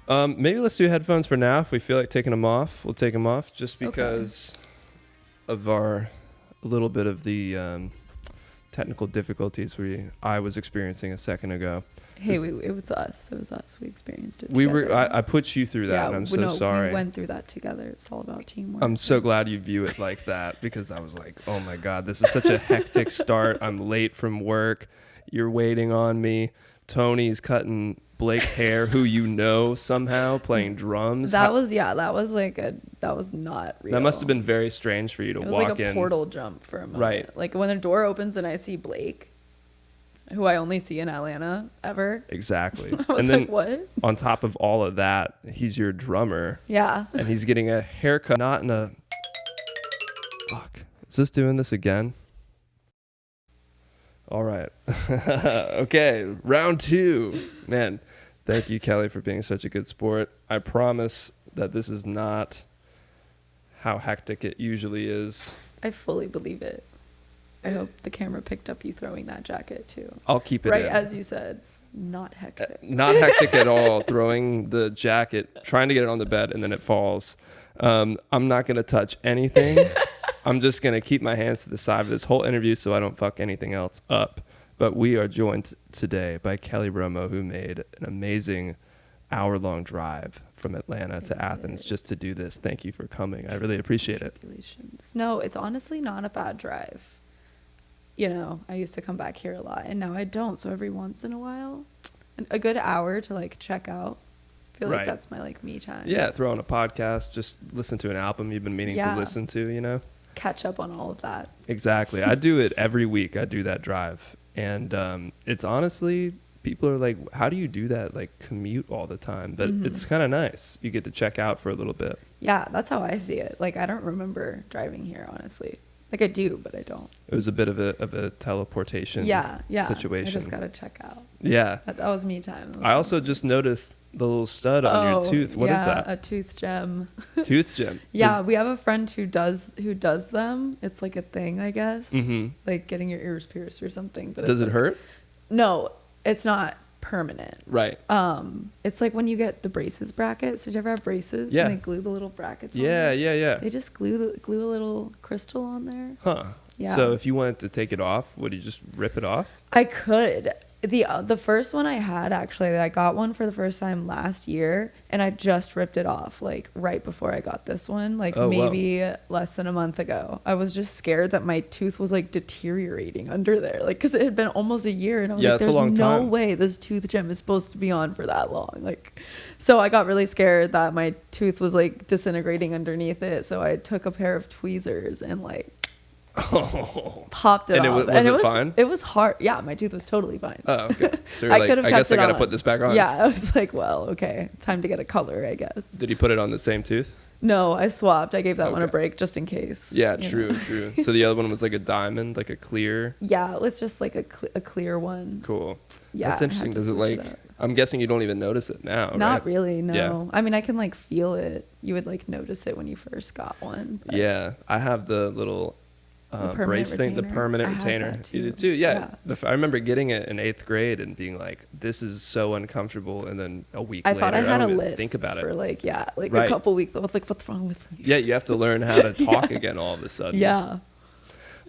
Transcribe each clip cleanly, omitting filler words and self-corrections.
Maybe let's do headphones for now. If we feel like taking them off, we'll take them off just because of a little bit of the technical difficulties I was experiencing a second ago. Hey, it was us. It was us. We experienced it together. together. I put you through that, and I'm so sorry. We went through that together. It's all about teamwork. I'm so glad you view it like that because I was like, oh my God, this is such a hectic start. I'm late from work. You're waiting on me. Tony's cutting Blake's hair, who somehow playing drums. That was not real. That must have been very strange for you to walk in. It was like a portal jump for a moment. Right. Like when the door opens and I see Blake, who I only see in Atlanta ever. Exactly. I was and then like, what? On top of all of that, he's your drummer. Yeah. And he's getting a haircut, not in a... Fuck. Is this doing this again? All right. Okay. Round 2. Man, thank you, Kelly, for being such a good sport. I promise that this is not how hectic it usually is. I fully believe it. I hope the camera picked up you throwing that jacket too. I'll keep it right in. as you said. Not hectic. Not hectic at all. Throwing the jacket, trying to get it on the bed, and then it falls. I'm not going to touch anything. I'm just going to keep my hands to the side of this whole interview so I don't fuck anything else up. But we are joined today by Kelly Romo, who made an amazing hour-long drive from Atlanta to Athens just to do this. Thank you for coming. I really appreciate it. No, it's honestly not a bad drive. You know, I used to come back here a lot, and now I don't. So every once in a while, a good hour to like check out. I feel like that's my like me time. Yeah, throw on a podcast, just listen to an album you've been meaning to listen to, you know? Catch up on all of that. Exactly. I do it every week. I do that drive. And it's honestly, people are like, how do you do that? Like commute all the time. But it's kind of nice. You get to check out for a little bit. Yeah, that's how I see it. Like, I don't remember driving here, honestly. Like, I do, but I don't. It was a bit of a teleportation situation. I just got to check out. Yeah. That was me time. I also just noticed the little stud on your tooth. What is that? A tooth gem. Tooth gem. Yeah, we have a friend who does them. It's like a thing, I guess. Mm-hmm. Like getting your ears pierced or something. But does it hurt? No, it's not permanent. Right. It's like when you get the braces brackets. Did you ever have braces? Yeah. And they glue the little brackets on Yeah. They just glue a little crystal on there. Huh. Yeah. So if you wanted to take it off, would you just rip it off? I could. The first one I had, actually, I got one for the first time last year, and I just ripped it off like right before I got this one, like maybe less than a month ago. I was just scared that my tooth was like deteriorating under there, like because it had been almost a year, and I was like, there's no way this tooth gem is supposed to be on for that long. Like, so I got really scared that my tooth was like disintegrating underneath it. So I took a pair of tweezers and like popped it off. And it was fine? It was hard. Yeah, my tooth was totally fine. Oh, okay. So I guess I got to put this back on. Yeah, I was like, well, okay, time to get a color, I guess. Did you put it on the same tooth? No, I swapped. I gave that one a break just in case. Yeah, true. So the other one was like a diamond, like a clear? Yeah, it was just like a clear one. Cool. Yeah. That's interesting. Does it like... I'm guessing you don't even notice it now, Not really, no. Yeah. I mean, I can like feel it. You would like notice it when you first got one. Yeah, I have the little... brace thing, the permanent retainer. You did too, yeah. I remember getting it in 8th grade and being like, "This is so uncomfortable." And then a week later, I thought I had a list. Think about for it. A couple weeks. I was like, "What's wrong with me?" Yeah, you have to learn how to talk again all of a sudden. Yeah.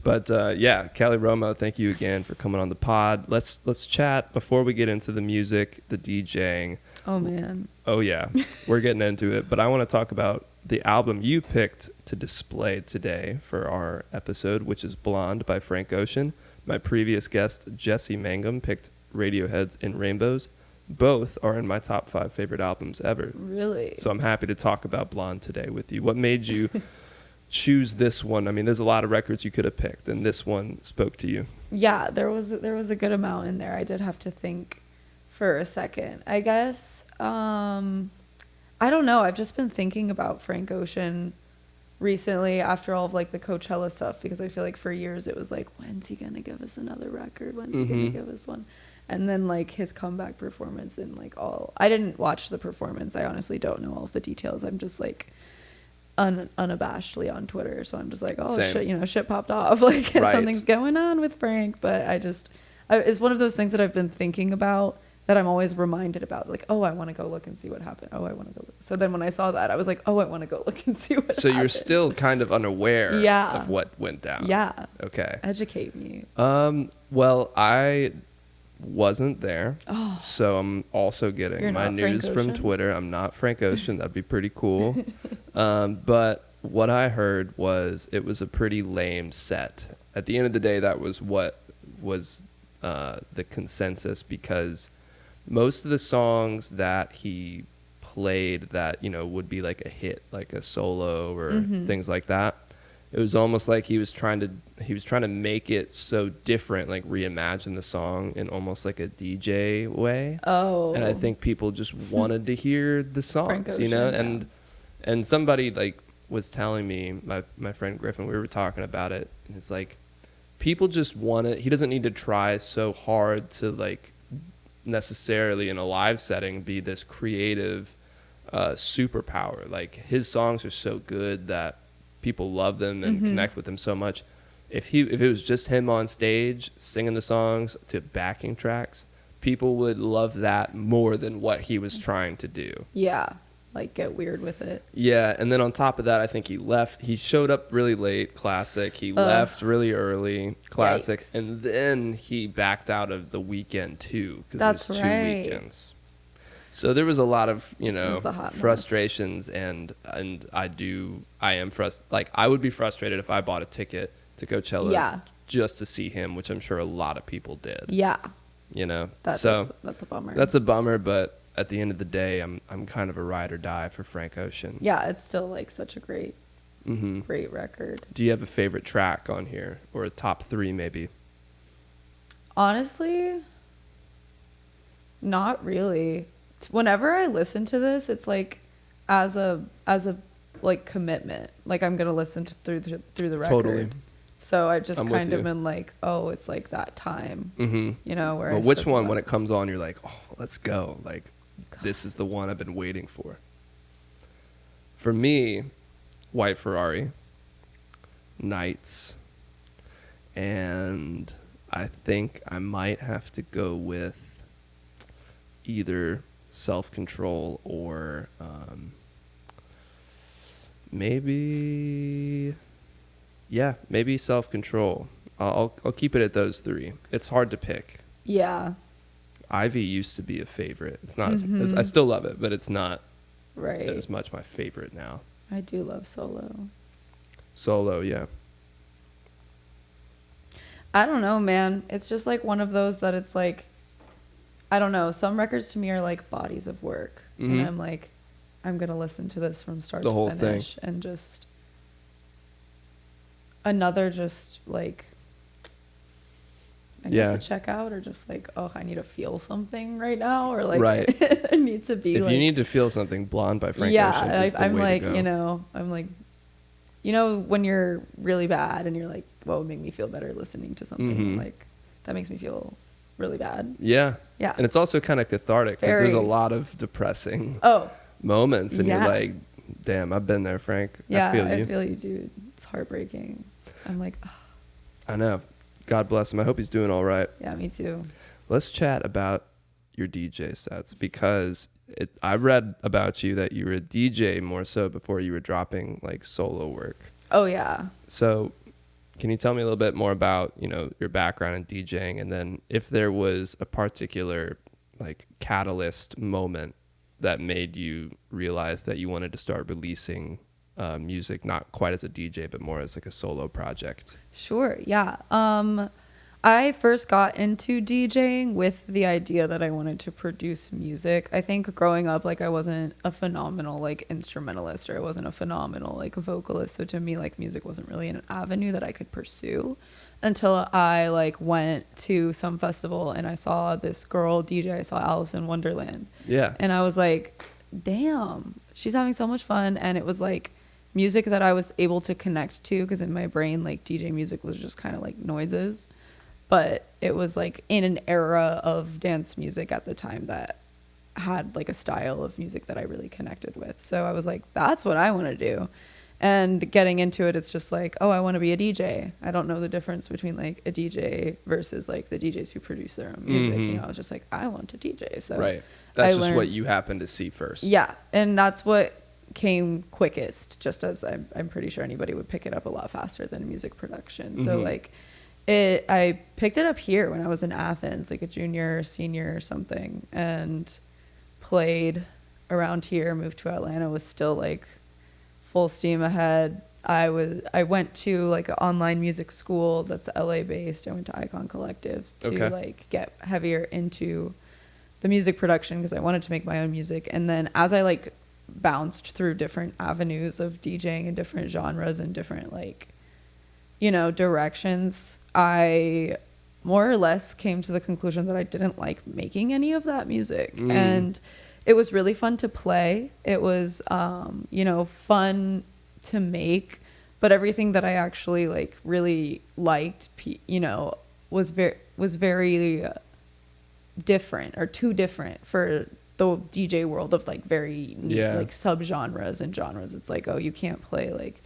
But Kelly Romo, thank you again for coming on the pod. Let's chat before we get into the music, the DJing. Oh man. Oh yeah, we're getting into it. But I want to talk about the album you picked to display today for our episode, which is Blonde by Frank Ocean. My previous guest, Jesse Mangum, picked Radiohead's In Rainbows. Both are in my top 5 favorite albums ever. Really? So I'm happy to talk about Blonde today with you. What made you choose this one? I mean, there's a lot of records you could have picked, and this one spoke to you. Yeah, there was a good amount in there. I did have to think for a second. I guess... I don't know. I've just been thinking about Frank Ocean recently after all of like the Coachella stuff, because I feel like for years it was like, when's he gonna give us another record? When's he gonna give us one? And then like his comeback performance and like I didn't watch the performance. I honestly don't know all of the details. I'm just like unabashedly on Twitter, so I'm just like, oh shit, shit popped off. Like something's going on with Frank. But it's one of those things that I've been thinking about that I'm always reminded about. Like, oh, I want to go look and see what happened. Oh, I want to go look. So then when I saw that, I was like, oh, I want to go look and see what happened. So you're still kind of unaware of what went down. Yeah. Okay. Educate me. Well, I wasn't there. Oh. So I'm also getting my news from Twitter. I'm not Frank Ocean. That'd be pretty cool. But what I heard was it was a pretty lame set. At the end of the day, that was what was the consensus, because most of the songs that he played that, you know, would be like a hit, like a solo or things like that, it was almost like he was trying to make it so different, like reimagine the song in almost like a DJ way. Oh. And I think people just wanted to hear the songs, Ocean, you know, and somebody like was telling me, my friend Griffin, we were talking about it, and it's like, people just want it. He doesn't need to try so hard to like necessarily in a live setting be this creative superpower. Like, his songs are so good that people love them and connect with them so much. If it was just him on stage singing the songs to backing tracks, people would love that more than what he was trying to do. Yeah. Like, get weird with it. Yeah, and then on top of that, I think he showed up really late, classic. He left really early, classic. Yikes. And then he backed out of the weekend too, because there's 2 weekends. So there was a lot of, you know, frustrations, and I am frustrated. Like, I would be frustrated if I bought a ticket to Coachella just to see him, which I'm sure a lot of people did. Yeah. You know? That's a bummer. That's a bummer, but at the end of the day, I'm kind of a ride or die for Frank Ocean. Yeah, it's still like such a great record. Do you have a favorite track on here, or a top 3 maybe? Honestly, not really. Whenever I listen to this, it's like as a like commitment. Like, I'm gonna listen through the record. Totally. So I just kind of been like, oh, it's like that time. You know, where. Well, which one, when it comes on, you're like, oh, let's go. Like, this is the one I've been waiting for. For me, White Ferrari, Nights, and I think I might have to go with either Self-Control or maybe Self-Control. I'll keep it at those 3. It's hard to pick. Yeah. Ivy used to be a favorite. It's not as I still love it, but it's not as much my favorite now. I do love Solo. Solo, yeah. I don't know, man. It's just like one of those that it's like, I don't know. Some records to me are like bodies of work. And I'm like, I'm going to listen to this from start to finish. Thing. And just another just like, I guess to check out, or just like, oh, I need to feel something right now, or like, I need to be. If you need to feel something, Blonde by Frank Ocean is the I'm way like, to go. I'm like, you know, when you're really bad and you're like, what would make me feel better listening to something like that makes me feel really bad. Yeah. And it's also kind of cathartic, because there's a lot of depressing moments, and you're like, damn, I've been there, Frank. Yeah, I feel you, dude. It's heartbreaking. I'm like, oh. I know. God bless him. I hope he's doing all right. Yeah, me too. Let's chat about your DJ sets, because I read about you that you were a DJ more so before you were dropping like solo work. Oh, yeah. So can you tell me a little bit more about, you know, your background in DJing, and then if there was a particular like catalyst moment that made you realize that you wanted to start releasing music, not quite as a DJ, but more as like a solo project? Sure. Yeah. I first got into DJing with the idea that I wanted to produce music. I think growing up, like, I wasn't a phenomenal like instrumentalist, or I wasn't a phenomenal like vocalist. So to me, like, music wasn't really an avenue that I could pursue until I like went to some festival and I saw this girl DJ. I saw Alice in Wonderland. Yeah. And I was like, damn, she's having so much fun. And it was like music that I was able to connect to, because in my brain, like, DJ music was just kind of like noises. But it was like in an era of dance music at the time that had like a style of music that I really connected with. So I was like, that's what I want to do. And getting into it, it's just like, oh, I want to be a DJ. I don't know the difference between like a DJ versus like the DJs who produce their own music. You know, I was just like, I want to DJ. So right. That's just what you happen to see first. Yeah. And that's what came quickest, just as I'm pretty sure anybody would pick it up a lot faster than music production. So like I picked it up here when I was in Athens, like a junior, senior or something, and played around here, moved to Atlanta, was still like full steam ahead. I went to like an online music school that's LA based. I went to Icon Collectives to like get heavier into the music production because I wanted to make my own music. And then as I like bounced through different avenues of DJing and different genres and different like, you know, directions, I more or less came to the conclusion that I didn't like making any of that music. And it was really fun to play. It was, you know, fun to make, but everything that I actually like really liked, you know, was very different or too different for the DJ world of like very neat, like subgenres and genres. It's like, oh, you can't play like,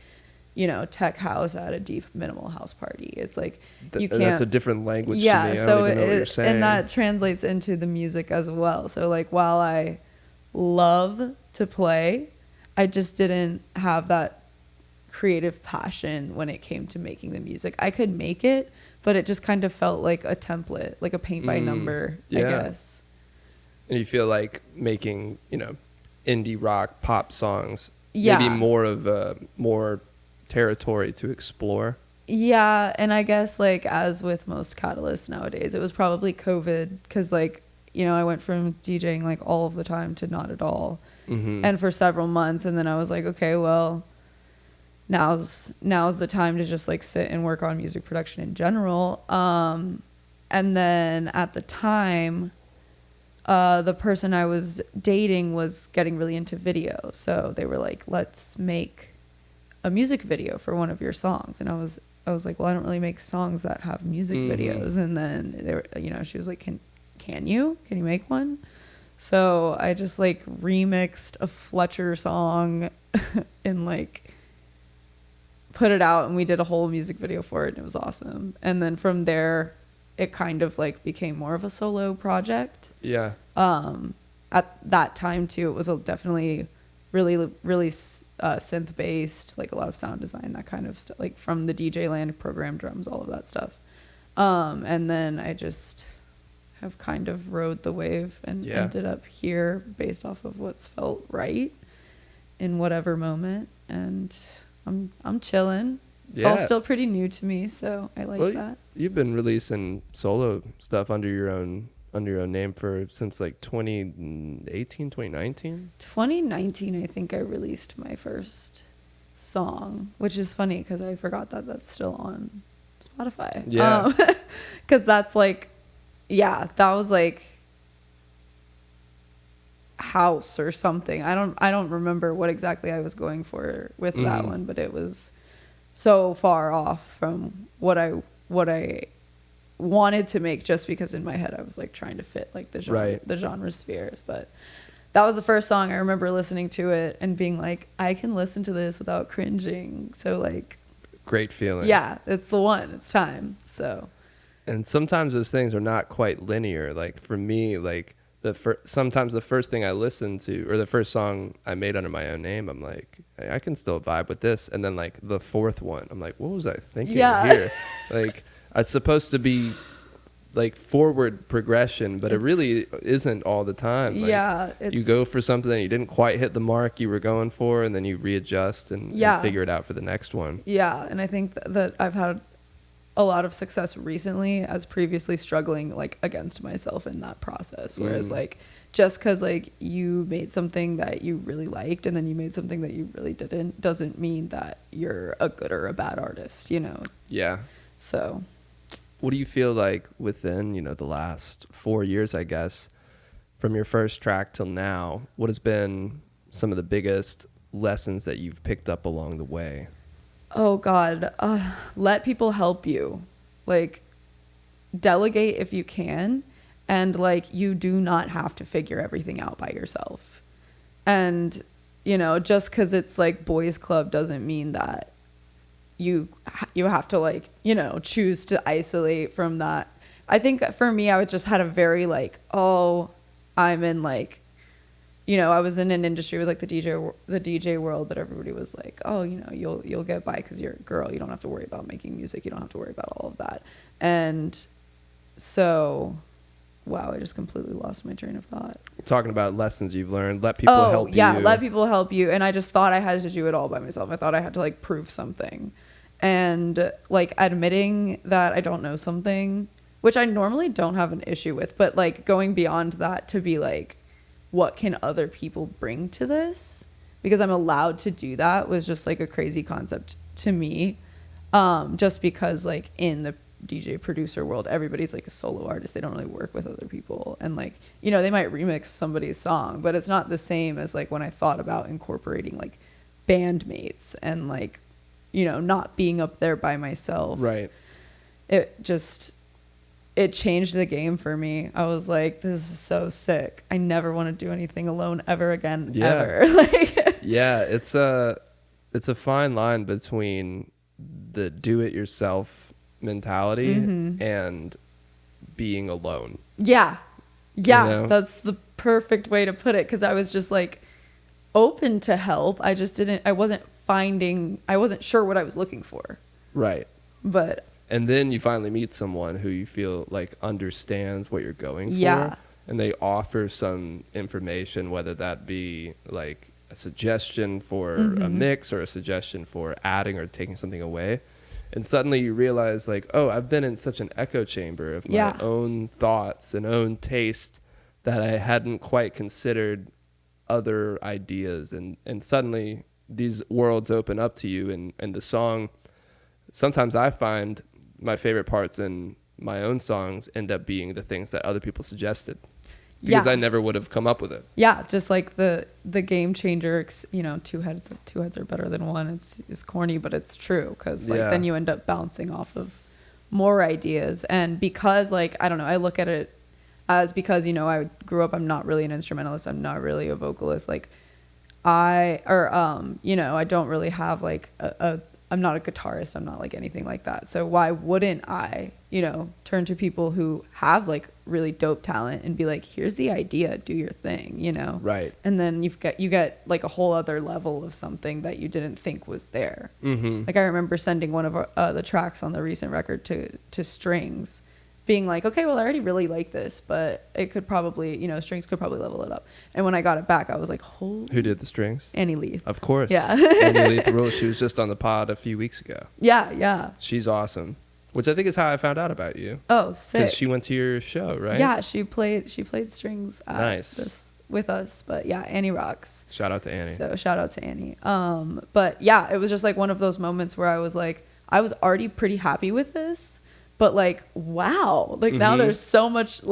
you know, tech house at a deep minimal house party. It's like you can't. That's a different language to me. I so don't even know what you're saying. And that translates into the music as well. So like while I love to play, I just didn't have that creative passion when it came to making the music. I could make it, but it just kind of felt like a template, like a paint by number, I guess. And you feel like making, you know, indie rock pop songs, maybe more of more territory to explore. Yeah, and I guess like as with most catalysts nowadays, it was probably COVID because like, you know, I went from DJing like all of the time to not at all, and for several months, and then I was like, okay, well, now's the time to just like sit and work on music production in general. And then at the time, the person I was dating was getting really into video, so they were like, let's make a music video for one of your songs. And I was like, well, I don't really make songs that have music videos. And then they were, you know, she was like, can you make one? So I just like remixed a Fletcher song and like put it out, and we did a whole music video for it, and it was awesome. And then from there it kind of like became more of a solo project. Yeah. At that time too, it was definitely really synth based, like a lot of sound design, that kind of stuff, like from the DJ Land program drums, all of that stuff. And then I just have kind of rode the wave and ended up here based off of what's felt right in whatever moment. And I'm chilling. It's all still pretty new to me, so I like that. You've been releasing solo stuff under your own name since like 2018, 2019? 2019, I think I released my first song, which is funny because I forgot that that's still on Spotify. Yeah. Because that's like, that was like house or something. I don't remember what exactly I was going for with that one, but it was so far off from what I wanted to make, just because in my head I was like trying to fit like the genre spheres. But that was the first song I remember listening to it and being like, I can listen to this without cringing. So like, great feeling. Yeah, it's the one. It's time. So. And sometimes those things are not quite linear. Like for me, like sometimes the first thing I listen to, or the first song I made under my own name, I'm like, hey, I can still vibe with this. And then like the fourth one, I'm like, what was I thinking here? Like it's supposed to be like forward progression, but it really isn't all the time. Like, you go for something, you didn't quite hit the mark you were going for, and then you readjust and figure it out for the next one. Yeah, and I think that I've had a lot of success recently, as previously struggling like against myself in that process. Whereas like just because like you made something that you really liked and then you made something that you really didn't, doesn't mean that you're a good or a bad artist, you know? Yeah. So what do you feel like within, you know, the last 4 years, I guess, from your first track till now, what has been some of the biggest lessons that you've picked up along the way? Oh God, let people help you. Like, delegate if you can, and like, you do not have to figure everything out by yourself. And you know, just because it's like boys club doesn't mean that you have to like, you know, choose to isolate from that. I think for me, I just had a very like, oh, I'm in like, you know, I was in an industry with like the DJ world that everybody was like, oh, you know, you'll get by because you're a girl. You don't have to worry about making music. You don't have to worry about all of that. And so, wow, I just completely lost my train of thought. Talking about lessons you've learned, let people help you. Yeah, let people help you. And I just thought I had to do it all by myself. I thought I had to like prove something. And like admitting that I don't know something, which I normally don't have an issue with, but like going beyond that to be like, what can other people bring to this? Because I'm allowed to do that was just like a crazy concept to me. Just because like in the DJ producer world, everybody's like a solo artist. They don't really work with other people. And like, you know, they might remix somebody's song, but it's not the same as like when I thought about incorporating like bandmates and like, you know, not being up there by myself. Right. It changed the game for me. I was like, this is so sick. I never want to do anything alone ever again. Yeah. Ever. Like, yeah, it's a fine line between the do-it-yourself mentality and being alone. Yeah. Yeah, you know? That's the perfect way to put it, because I was just like open to help. I wasn't sure what I was looking for. Right. But and then you finally meet someone who you feel like understands what you're going for. Yeah. And they offer some information, whether that be like a suggestion for a mix or a suggestion for adding or taking something away. And suddenly you realize like, oh, I've been in such an echo chamber of my own thoughts and own taste that I hadn't quite considered other ideas. And suddenly these worlds open up to you. And the song, sometimes I find my favorite parts in my own songs end up being the things that other people suggested, because I never would have come up with it. Yeah, just like the game changer, you know, two heads are better than one. It's corny, but it's true, because like then you end up bouncing off of more ideas. And because like, I don't know, I look at it as, because, you know, I grew up, I'm not really an instrumentalist, I'm not really a vocalist, like you know, I don't really have like I'm not a guitarist. I'm not like anything like that. So why wouldn't I, you know, turn to people who have like really dope talent and be like, here's the idea, do your thing, you know? Right. And then you get like a whole other level of something that you didn't think was there. Mm-hmm. Like I remember sending one of the tracks on the recent record to Strings, being like, okay, well, I already really like this, but it could probably, you know, Strings could probably level it up. And when I got it back, I was like, holy. Who did the strings? Annie Leith. Of course. Yeah. Annie Leith rules. She was just on the pod a few weeks ago. Yeah. She's awesome. Which I think is how I found out about you. Oh, sick. Because she went to your show, right? Yeah, she played Strings nice. With us. But yeah, Annie rocks. Shout out to Annie. So shout out to Annie. But yeah, it was just like one of those moments where I was like, I was already pretty happy with this. But like, wow, like now there's so much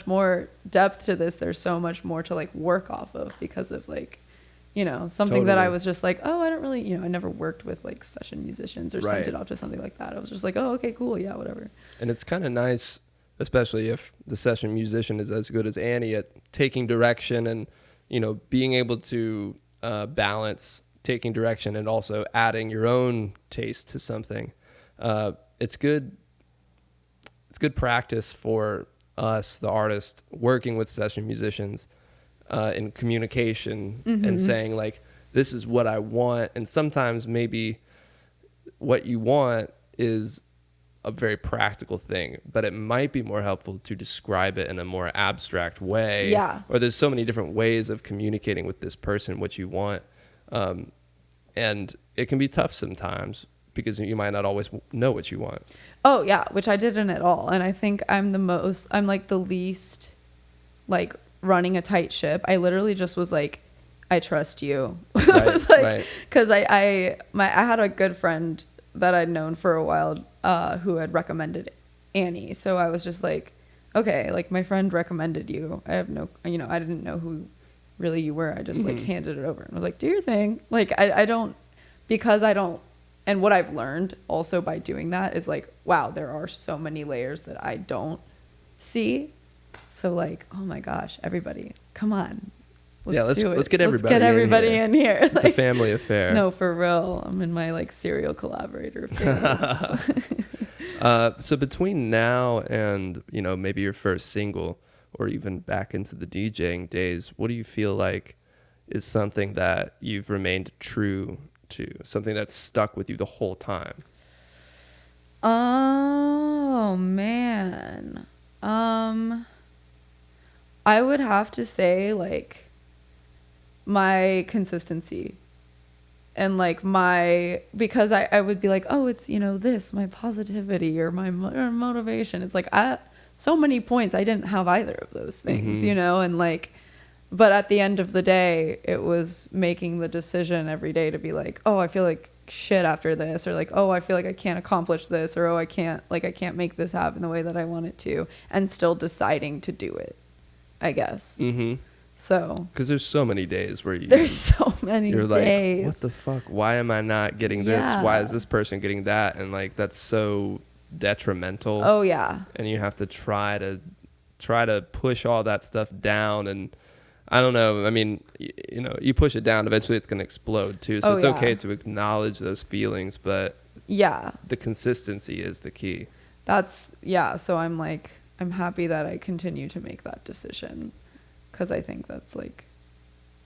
more depth to this. There's so much more to like work off of, because of like, you know, something that I was just like, oh, I don't really, you know, I never worked with like session musicians or sent it off to something like that. I was just like, oh, okay, cool. Yeah, whatever. And it's kind of nice, especially if the session musician is as good as Annie at taking direction and, you know, being able to balance taking direction and also adding your own taste to something. It's good practice for us, the artist, working with session musicians in communication and saying like, this is what I want. And sometimes maybe what you want is a very practical thing, but it might be more helpful to describe it in a more abstract way. Yeah. Or there's so many different ways of communicating with this person what you want. And it can be tough sometimes, because you might not always know what you want. Oh yeah, which I didn't at all. And I think I'm like the least like running a tight ship. I literally just was like, I trust you. Right, I was like, right. Cause I had a good friend that I'd known for a while, who had recommended Annie. So I was just like, okay, like my friend recommended you. I have no, you know, I didn't know who really you were. I just like handed it over and was like, do your thing. Like I don't, and what I've learned also by doing that is like, wow, there are so many layers that I don't see. So like, oh my gosh, everybody, come on. Let's get everybody, in here. It's a family affair. No, for real. I'm in my like serial collaborator phase. So between now and, you know, maybe your first single or even back into the DJing days, what do you feel like is something that you've remained true to, something that's stuck with you the whole time? Oh man. I would have to say like my consistency and like because I would be like, oh, it's, you know, this, my positivity or my motivation. It's like at so many points I didn't have either of those things, you know, and like, but at the end of the day, it was making the decision every day to be like, oh, I feel like shit after this, or like, oh, I feel like I can't accomplish this, or oh, I can't make this happen the way that I want it to, and still deciding to do it, I guess. So because there's so many days where you're days. Like, what the fuck, why am I not getting this, why is this person getting that, and like that's so detrimental. Oh yeah. And you have to try to push all that stuff down, and I don't know, I mean, you know, you push it down, eventually it's going to explode too, so it's okay to acknowledge those feelings, but the consistency is the key. So I'm like, I'm happy that I continue to make that decision, because I think that's like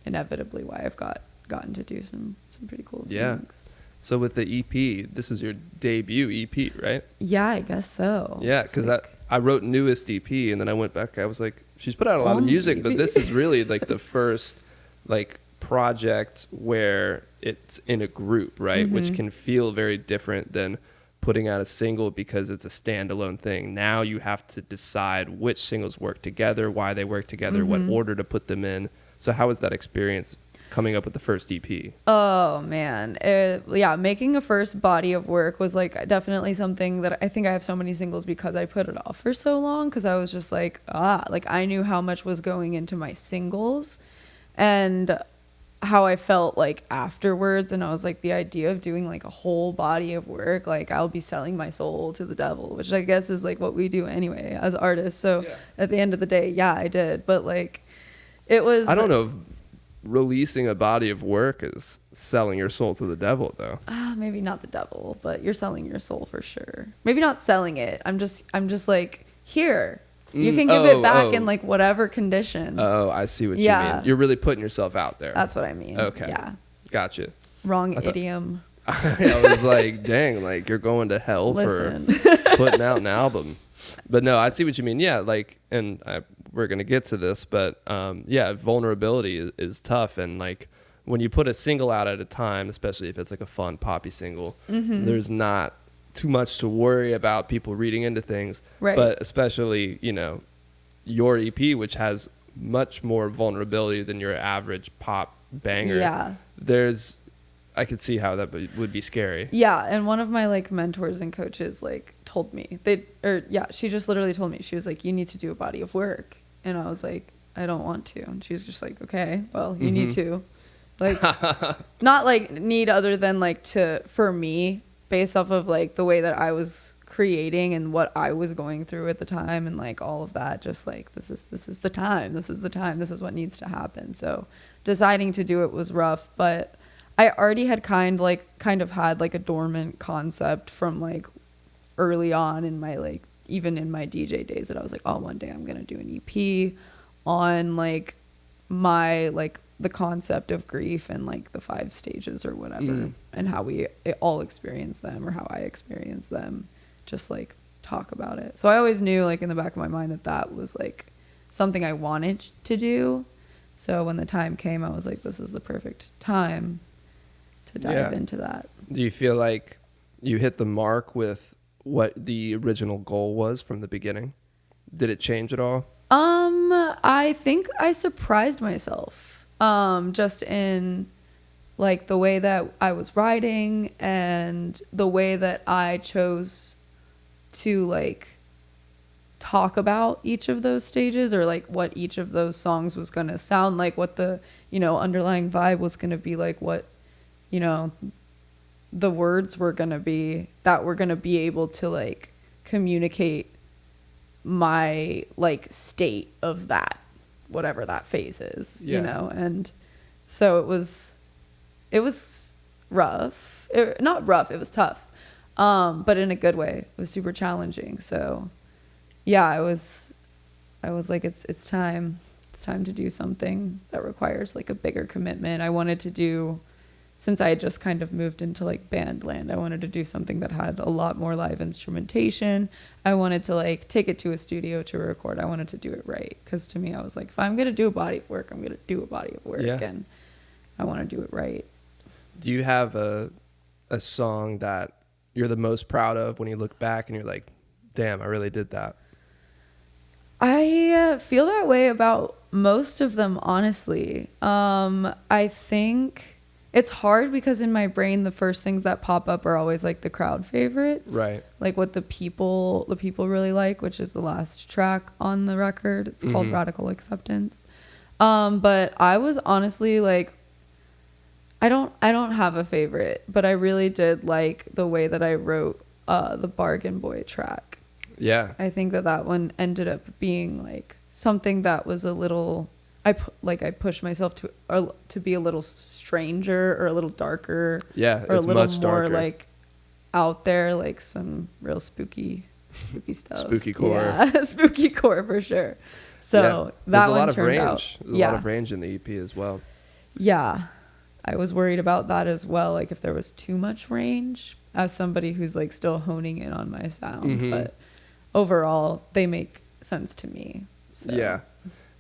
inevitably why I've gotten to do some pretty cool things. So with the EP, this is your debut EP, right? Yeah, I guess so. Yeah, because I wrote newest EP, and then I went back, I was like, she's put out a lot of music, but this is really like the first like project where it's in a group, right? Which can feel very different than putting out a single because it's a standalone thing. Now you have to decide which singles work together, why they work together, what order to put them in. So how was that experience coming up with the first EP? Oh man, making a first body of work was like definitely something that I think I have so many singles because I put it off for so long, because I was just like I knew how much was going into my singles and how I felt like afterwards, and I was like, the idea of doing like a whole body of work, like I'll be selling my soul to the devil, which I guess is like what we do anyway as artists. So at the end of the day, I did, but like it was, I don't know if releasing a body of work is selling your soul to the devil though. Maybe not the devil, but you're selling your soul for sure. Maybe not selling it. I'm just like, here, you can give it back in like whatever condition. Oh, I see what you mean. You're really putting yourself out there. That's what I mean. Okay. Yeah. Gotcha. Wrong idiom. I was like, dang, like you're going to hell for putting out an album. But no, I see what you mean. Yeah, like, and we're going to get to this, but vulnerability is tough. And like when you put a single out at a time, especially if it's like a fun poppy single, there's not too much to worry about people reading into things. Right. But especially, you know, your EP, which has much more vulnerability than your average pop banger. Yeah. I could see how that would be scary. Yeah, and one of my like mentors and coaches like told me she just literally told me, she was like, you need to do a body of work, and I was like, I don't want to, and she's just like, okay, well, you need to, like, not like need other than like for me, based off of like the way that I was creating and what I was going through at the time and like all of that, just like this is the time, this is what needs to happen. So deciding to do it was rough, but I already had kind of had like a dormant concept from like early on in my like, even in my DJ days, that I was like, oh, one day I'm going to do an EP on like my like the concept of grief and like the 5 stages or whatever, and how we all experience them, or how I experience them, just like talk about it. So I always knew like in the back of my mind that was like something I wanted to do. So when the time came, I was like, this is the perfect time to dive into that. Do you feel like you hit the mark with what the original goal was from the beginning? Did it change at all? I think I surprised myself, just in like the way that I was writing and the way that I chose to like talk about each of those stages, or like what each of those songs was going to sound like, what the, you know, underlying vibe was going to be like, what, you know, the words were going to be that were going to be able to like communicate my like state of that whatever that phase is, Yeah. you know? And so it was rough. Not rough, it was tough. But in a good way. It was super challenging. So yeah, I was like, it's time to do something that requires like a bigger commitment. I wanted to do, since I had just kind of moved into like band land, I wanted to do something that had a lot more live instrumentation. I wanted to like take it to a studio to record. I wanted to do it right. Because to me, I was like, if I'm going to do a body of work, I'm going to do a body of work. Yeah. And I want to do it right. Do you have a song that you're the most proud of when you look back and you're like, damn, I really did that? I feel that way about most of them, honestly. I think it's hard because in my brain, the first things that pop up are always like the crowd favorites. Right. Like what the people really like, which is the last track on the record. It's called Radical Acceptance. But I was honestly like, I don't have a favorite, but I really did like the way that I wrote the Bargain Boy track. Yeah. I think that one ended up being like something that was a little, I pushed myself to be a little stranger or a little darker. Yeah, or it's a little much more darker. like out there, like some real spooky stuff. Spooky core. Yeah, spooky core for sure. So yeah. that There's a one lot of turned range. out. There's a lot of range in the EP as well. Yeah. I was worried about that as well, like if there was too much range, as somebody who's like still honing in on my sound. But overall, they make sense to me. So. Yeah.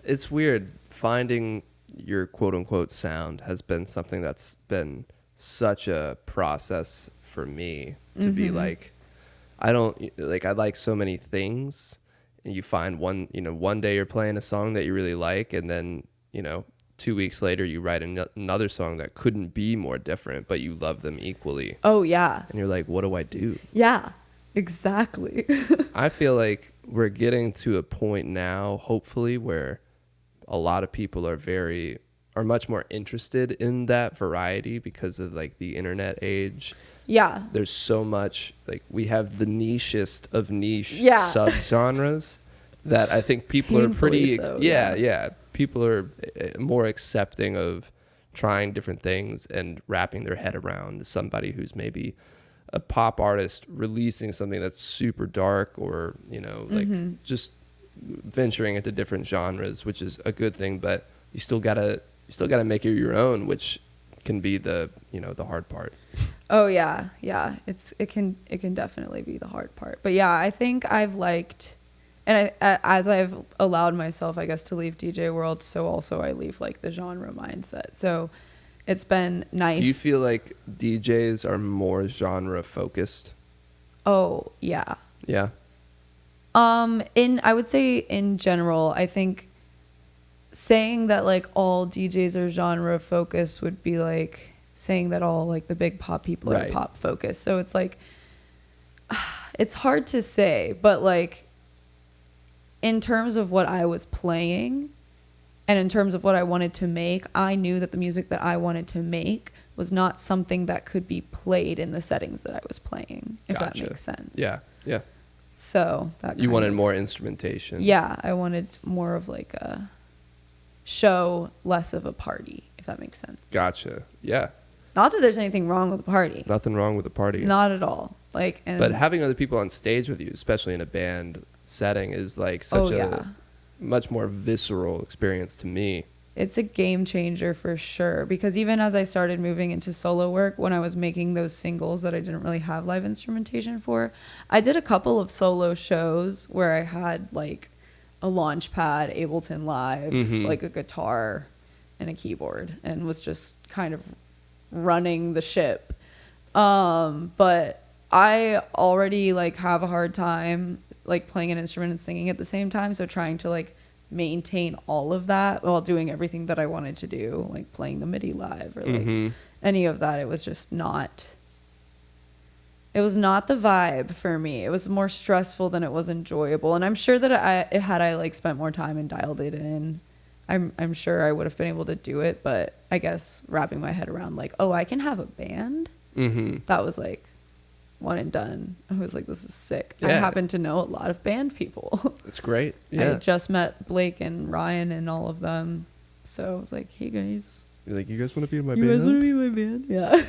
It's weird. Finding your quote unquote sound has been something that's been such a process for me to be like, I like so many things, and you find one day you're playing a song that you really like, and then, 2 weeks later you write another song that couldn't be more different, but you love them equally. Oh, yeah. And you're like, what do I do? Yeah, exactly. I feel like we're getting to a point now, hopefully, where a lot of people are much more interested in that variety because of like the internet age. Yeah. There's so much, like we have the nichest of niche subgenres that I think people are pretty, people are more accepting of trying different things and wrapping their head around somebody who's maybe a pop artist releasing something that's super dark, or like just venturing into different genres, which is a good thing, but you still gotta make it your own, which can be the the hard part. Oh yeah, it can definitely be the hard part, but yeah, I think I've liked, and as I've allowed myself, I guess, to leave DJ world, so also I leave like the genre mindset. So it's been nice. Do you feel like DJs are more genre focused? Oh yeah. Yeah. I would say in general, I think saying that like all DJs are genre focused would be like saying that all like the big pop people are pop focused. So it's like, it's hard to say, but like in terms of what I was playing and in terms of what I wanted to make, I knew that the music that I wanted to make was not something that could be played in the settings that I was playing, if that makes sense. Yeah. Yeah. So that you wanted more instrumentation. Yeah, I wanted more of like a show, less of a party, if that makes sense. Gotcha. Yeah. Not that there's anything wrong with a party. Nothing wrong with a party. Not at all. But having other people on stage with you, especially in a band setting, is like such a much more visceral experience to me. It's a game changer for sure, because even as I started moving into solo work, when I was making those singles that I didn't really have live instrumentation for, I did a couple of solo shows where I had like a Launchpad, Ableton Live, like a guitar and a keyboard, and was just kind of running the ship. But I already like have a hard time like playing an instrument and singing at the same time, so trying to like maintain all of that while doing everything that I wanted to do, like playing the MIDI live or like any of that, it was just not the vibe for me. It was more stressful than it was enjoyable, and I'm sure that had I like spent more time and dialed it in, I'm sure I would have been able to do it. But I guess wrapping my head around like, oh, I can have a band, that was like one and done. I was like, this is sick. Yeah. I happen to know a lot of band people. It's great. Yeah. I just met Blake and Ryan and all of them. So I was like, hey guys. You're like, you guys want to be in my You band? guys want to be in my band? Yeah.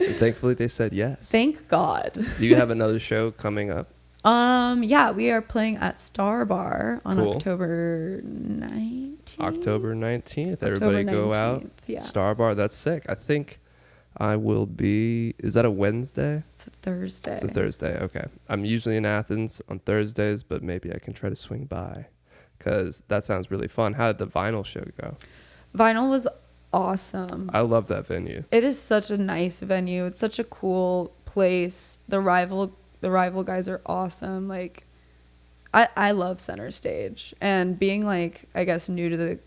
And thankfully they said yes. Thank God. Do you have another show coming up? Yeah, we are playing at Star Bar on Cool. October 19th. October 19th. October Everybody go out. 19th, yeah. Star Bar. That's sick. I think I will be. Is that a Wednesday? It's a Thursday. It's a Thursday. Okay. I'm usually in Athens on Thursdays, but maybe I can try to swing by because that sounds really fun. How did the vinyl show go? Vinyl was awesome. I love that venue. It is such a nice venue. It's such a cool place. The rival guys are awesome. Like, I love Center Stage, and being like, I guess, new to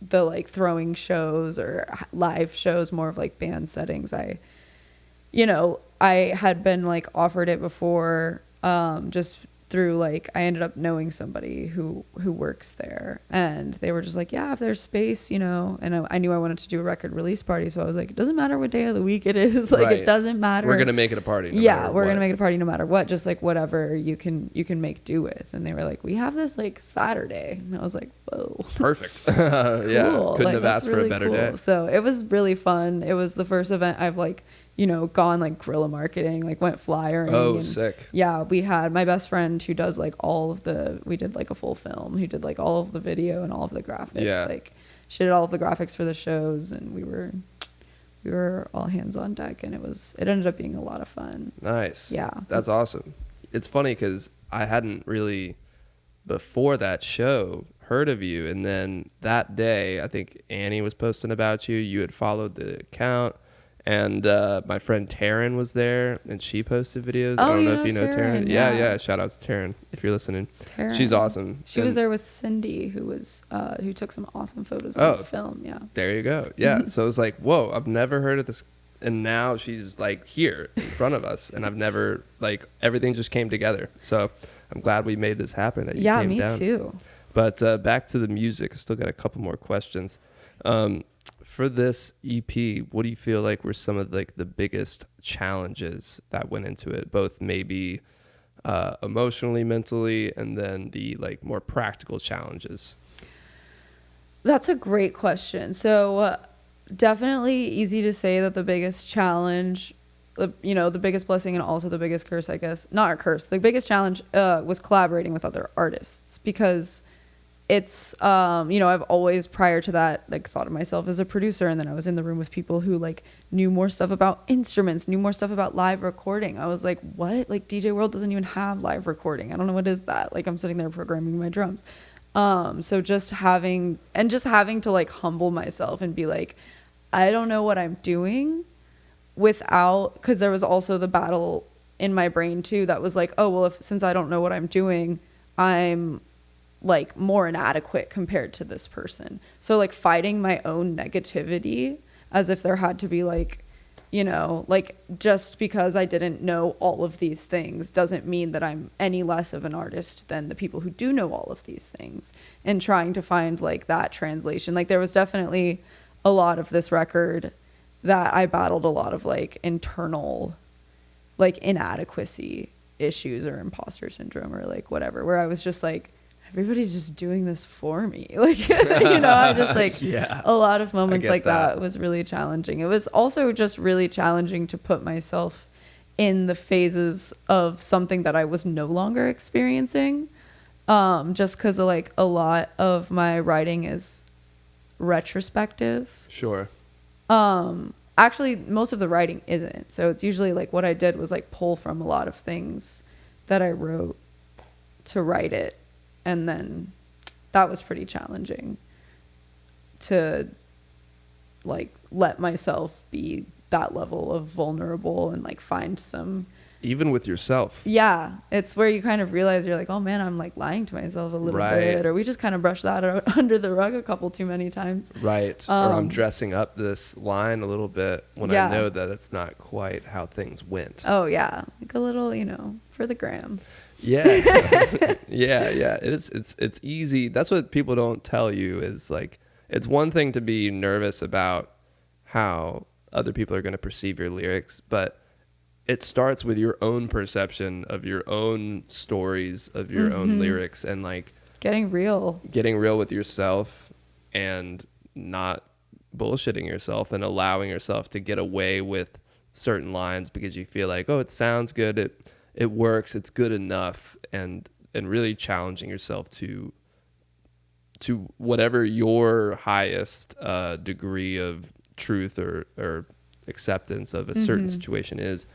the like throwing shows or live shows, more of like band settings. I had been like offered it before, just through like, I ended up knowing somebody who works there, and they were just like, yeah, if there's space, and I knew I wanted to do a record release party, so I was like, it doesn't matter what day of the week it is, like, Right. It doesn't matter. We're gonna make it a party. We're gonna make it a party no matter what, just like whatever you can make do with. And they were like, we have this like Saturday, and I was like, whoa, Perfect. Yeah, cool. couldn't Like, have that's asked for a really better cool. day. So it was really fun. It was the first event I've like gone like guerrilla marketing, like went flyering. Oh, and sick. yeah, we had my best friend who does like we did like a full film, who did like all of the video and all of the graphics. Yeah. Like, she did all of the graphics for the shows, and we were all hands on deck, and it ended up being a lot of fun. Nice. Yeah. That's awesome. It's funny because I hadn't really, before that show, heard of you. And then that day, I think Annie was posting about you. You had followed the account. And my friend Taryn was there, and she posted videos. I don't know if you know Taryn. Yeah. Shout out to Taryn if you're listening. Taryn. She's awesome. She was there with Cindy, who took some awesome photos of the film. Yeah. There you go. Yeah. So it was like, whoa, I've never heard of this. And now she's like here in front of us, and I've never, like, everything just came together. So I'm glad we made this happen. That you came me down. too. But back to the music. I still got a couple more questions. For this EP, what do you feel like were some of like the biggest challenges that went into it, both maybe emotionally, mentally, and then the like more practical challenges? That's a great question. So definitely easy to say that the biggest challenge, the biggest blessing and also the biggest curse, I guess, not a curse, the biggest challenge was collaborating with other artists, because it's I've always prior to that like thought of myself as a producer, and then I was in the room with people who like knew more stuff about instruments, knew more stuff about live recording. I was like, what? Like, DJ World doesn't even have live recording. I don't know what is that. Like, I'm sitting there programming my drums. So just having to like humble myself and be like, I don't know what I'm doing, because there was also the battle in my brain too that was like, oh well, since I don't know what I'm doing, I'm like more inadequate compared to this person. So like fighting my own negativity as if there had to be like, like, just because I didn't know all of these things doesn't mean that I'm any less of an artist than the people who do know all of these things, and trying to find like that translation. Like, there was definitely a lot of this record that I battled a lot of like internal like inadequacy issues or imposter syndrome or like whatever, where I was just like, everybody's just doing this for me. Like, I'm just like, Yeah, a lot of moments like that was really challenging. It was also just really challenging to put myself in the phases of something that I was no longer experiencing. Just because like a lot of my writing is retrospective. Sure. Actually, most of the writing isn't. So it's usually like what I did was like pull from a lot of things that I wrote to write it. And then that was pretty challenging to like let myself be that level of vulnerable and like find some, even with yourself. Yeah, it's where you kind of realize you're like, oh man, I'm like lying to myself a little bit, or we just kind of brushed that under the rug a couple too many times. Right. Or I'm dressing up this line a little bit when I know that it's not quite how things went. Oh yeah, like a little, for the gram. Yeah. yeah. It's easy. That's what people don't tell you is like, it's one thing to be nervous about how other people are going to perceive your lyrics, but it starts with your own perception of your own stories, of your own lyrics, and like getting real with yourself and not bullshitting yourself and allowing yourself to get away with certain lines because you feel like, oh, it sounds good, it works, it's good enough, and really challenging yourself to whatever your highest degree of truth or acceptance of a certain situation is,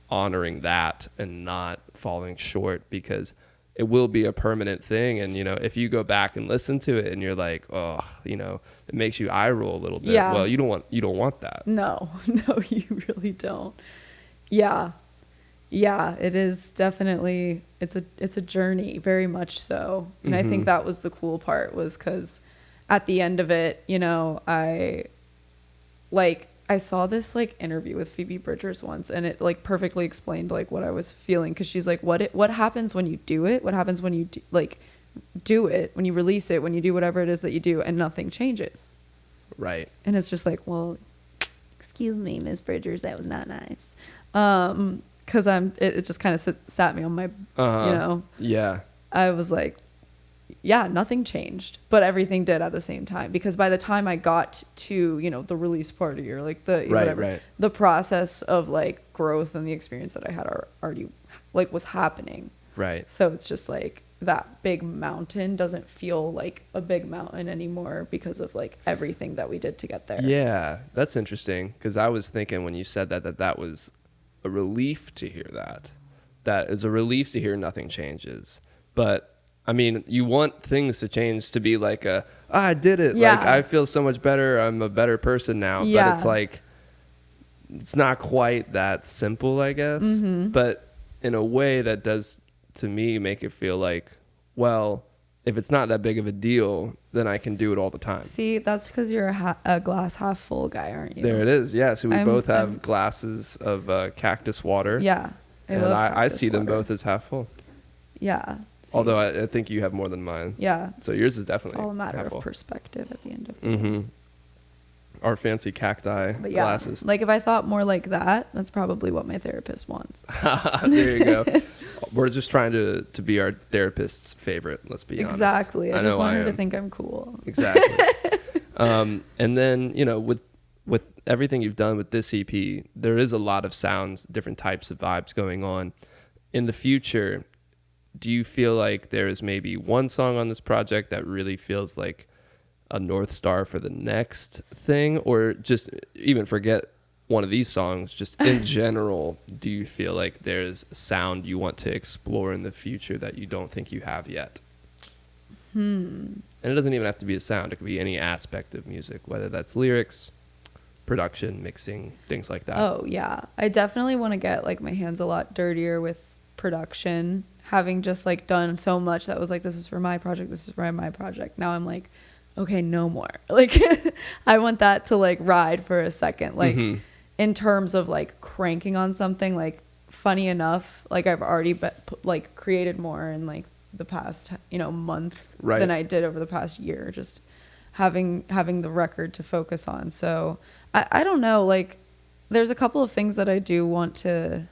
honoring that and not falling short, because it will be a permanent thing. And, you know, if you go back and listen to it and you're like, oh, you know, it makes you eye roll a little bit. Yeah. Well, you don't want that. No, you really don't. Yeah, it is definitely, it's a journey, very much so. And I think that was the cool part, was because at the end of it, you know, I saw this like interview with Phoebe Bridgers once, and it like perfectly explained like what I was feeling, because she's like, what happens when you do it? What happens when you do it, when you release it, when you do whatever it is that you do, and nothing changes? Right. And it's just like, well, excuse me, Miss Bridgers, that was not nice. Because it just kind of sat me on my, you know. Yeah. I was like, yeah, nothing changed, but everything did at the same time. Because by the time I got to, you know, the release party or like the whatever, the process of like growth and the experience that I had already like was happening. Right. So it's just like that big mountain doesn't feel like a big mountain anymore because of like everything that we did to get there. Yeah, that's interesting, because I was thinking when you said that was a relief to hear that. That is a relief to hear nothing changes. But I mean, you want things to change to be like I did it. Yeah. Like, I feel so much better. I'm a better person now. Yeah. But it's like, it's not quite that simple, I guess. Mm-hmm. But in a way that does, to me, make it feel like, well, if it's not that big of a deal, then I can do it all the time. See, that's because you're a glass half full guy, aren't you? There it is. Yeah. So we both have glasses of cactus water. Yeah. And I see them both as half full. Yeah. See. Although I think you have more than mine. Yeah. So yours is definitely. It's all a matter of perspective at the end of the day. Our fancy cacti glasses. Like, if I thought more like that, that's probably what my therapist wants. There you go. We're just trying to be our therapist's favorite, let's be honest. Exactly. I just want her to think I'm cool. Exactly. And then, you know, with everything you've done with this EP, there is a lot of sounds, different types of vibes going on. In the future, do you feel like there is maybe one song on this project that really feels like a North Star for the next thing? Or just even forget one of these songs, just in general, do you feel like there's a sound you want to explore in the future that you don't think you have yet? And it doesn't even have to be a sound. It could be any aspect of music, whether that's lyrics, production, mixing, things like that. Oh, yeah. I definitely want to get like my hands a lot dirtier with production, having just like done so much that was like, this is for my project, this is for my project. Now I'm like, okay, no more. Like, I want that to like ride for a second. Like, in terms of like cranking on something, like, funny enough, like I've already like created more in like the past, you know, month than I did over the past year, just having the record to focus on. So I don't know, like, there's a couple of things that I do want to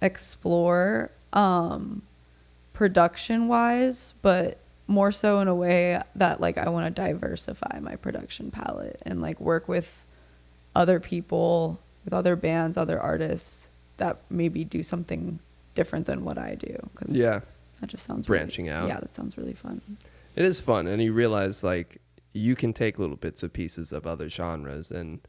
explore production wise, but more so in a way that like I want to diversify my production palette and like work with other people, with other bands, other artists that maybe do something different than what I do. Cause that just sounds branching out. Yeah, that sounds really fun. It is fun, and you realize like you can take little bits or pieces of other genres and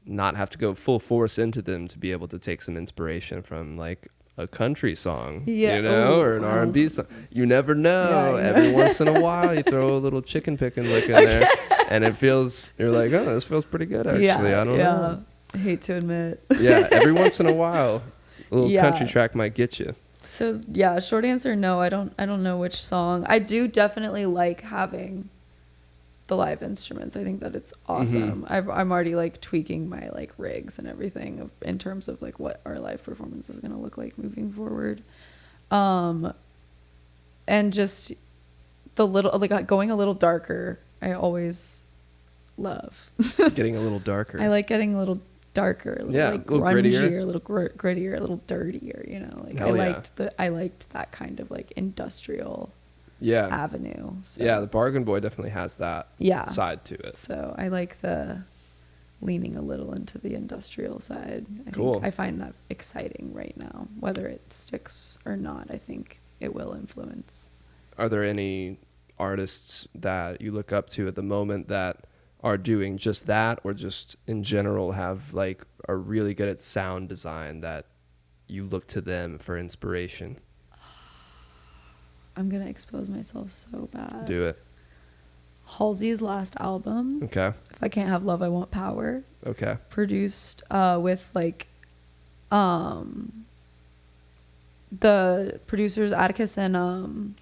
not have to go full force into them to be able to take some inspiration from like a country song, you know, or an R&B song. You never know. Every once in a while, you throw a little chicken picking lick in there, and it feels, you're like, oh, this feels pretty good, actually. I don't know. I hate to admit. Every once in a while, a little country track might get you. So, short answer, no, I don't know which song. I do definitely like having the live instruments. I think that it's awesome. I'm already like tweaking my like rigs and everything in terms of like what our live performance is going to look like moving forward. And just the little, like going a little darker, I always love. Getting a little darker. I like getting a little darker, a little Yeah, like a little grungier, grittier. a little grittier, a little dirtier, you know, like Hell yeah. I liked that kind of like industrial Yeah. avenue. So. Yeah, the Bargain Boy definitely has that side to it. So I like the leaning a little into the industrial side. I Cool. think I find that exciting right now. Whether it sticks or not, I think it will influence. Are there any artists that you look up to at the moment that are doing just that, or just in general have like are really good at sound design that you look to them for inspiration? I'm gonna expose myself so bad. Do it. Halsey's last album, Okay. If I Can't Have Love, I Want Power, Okay. produced with like the producers Atticus and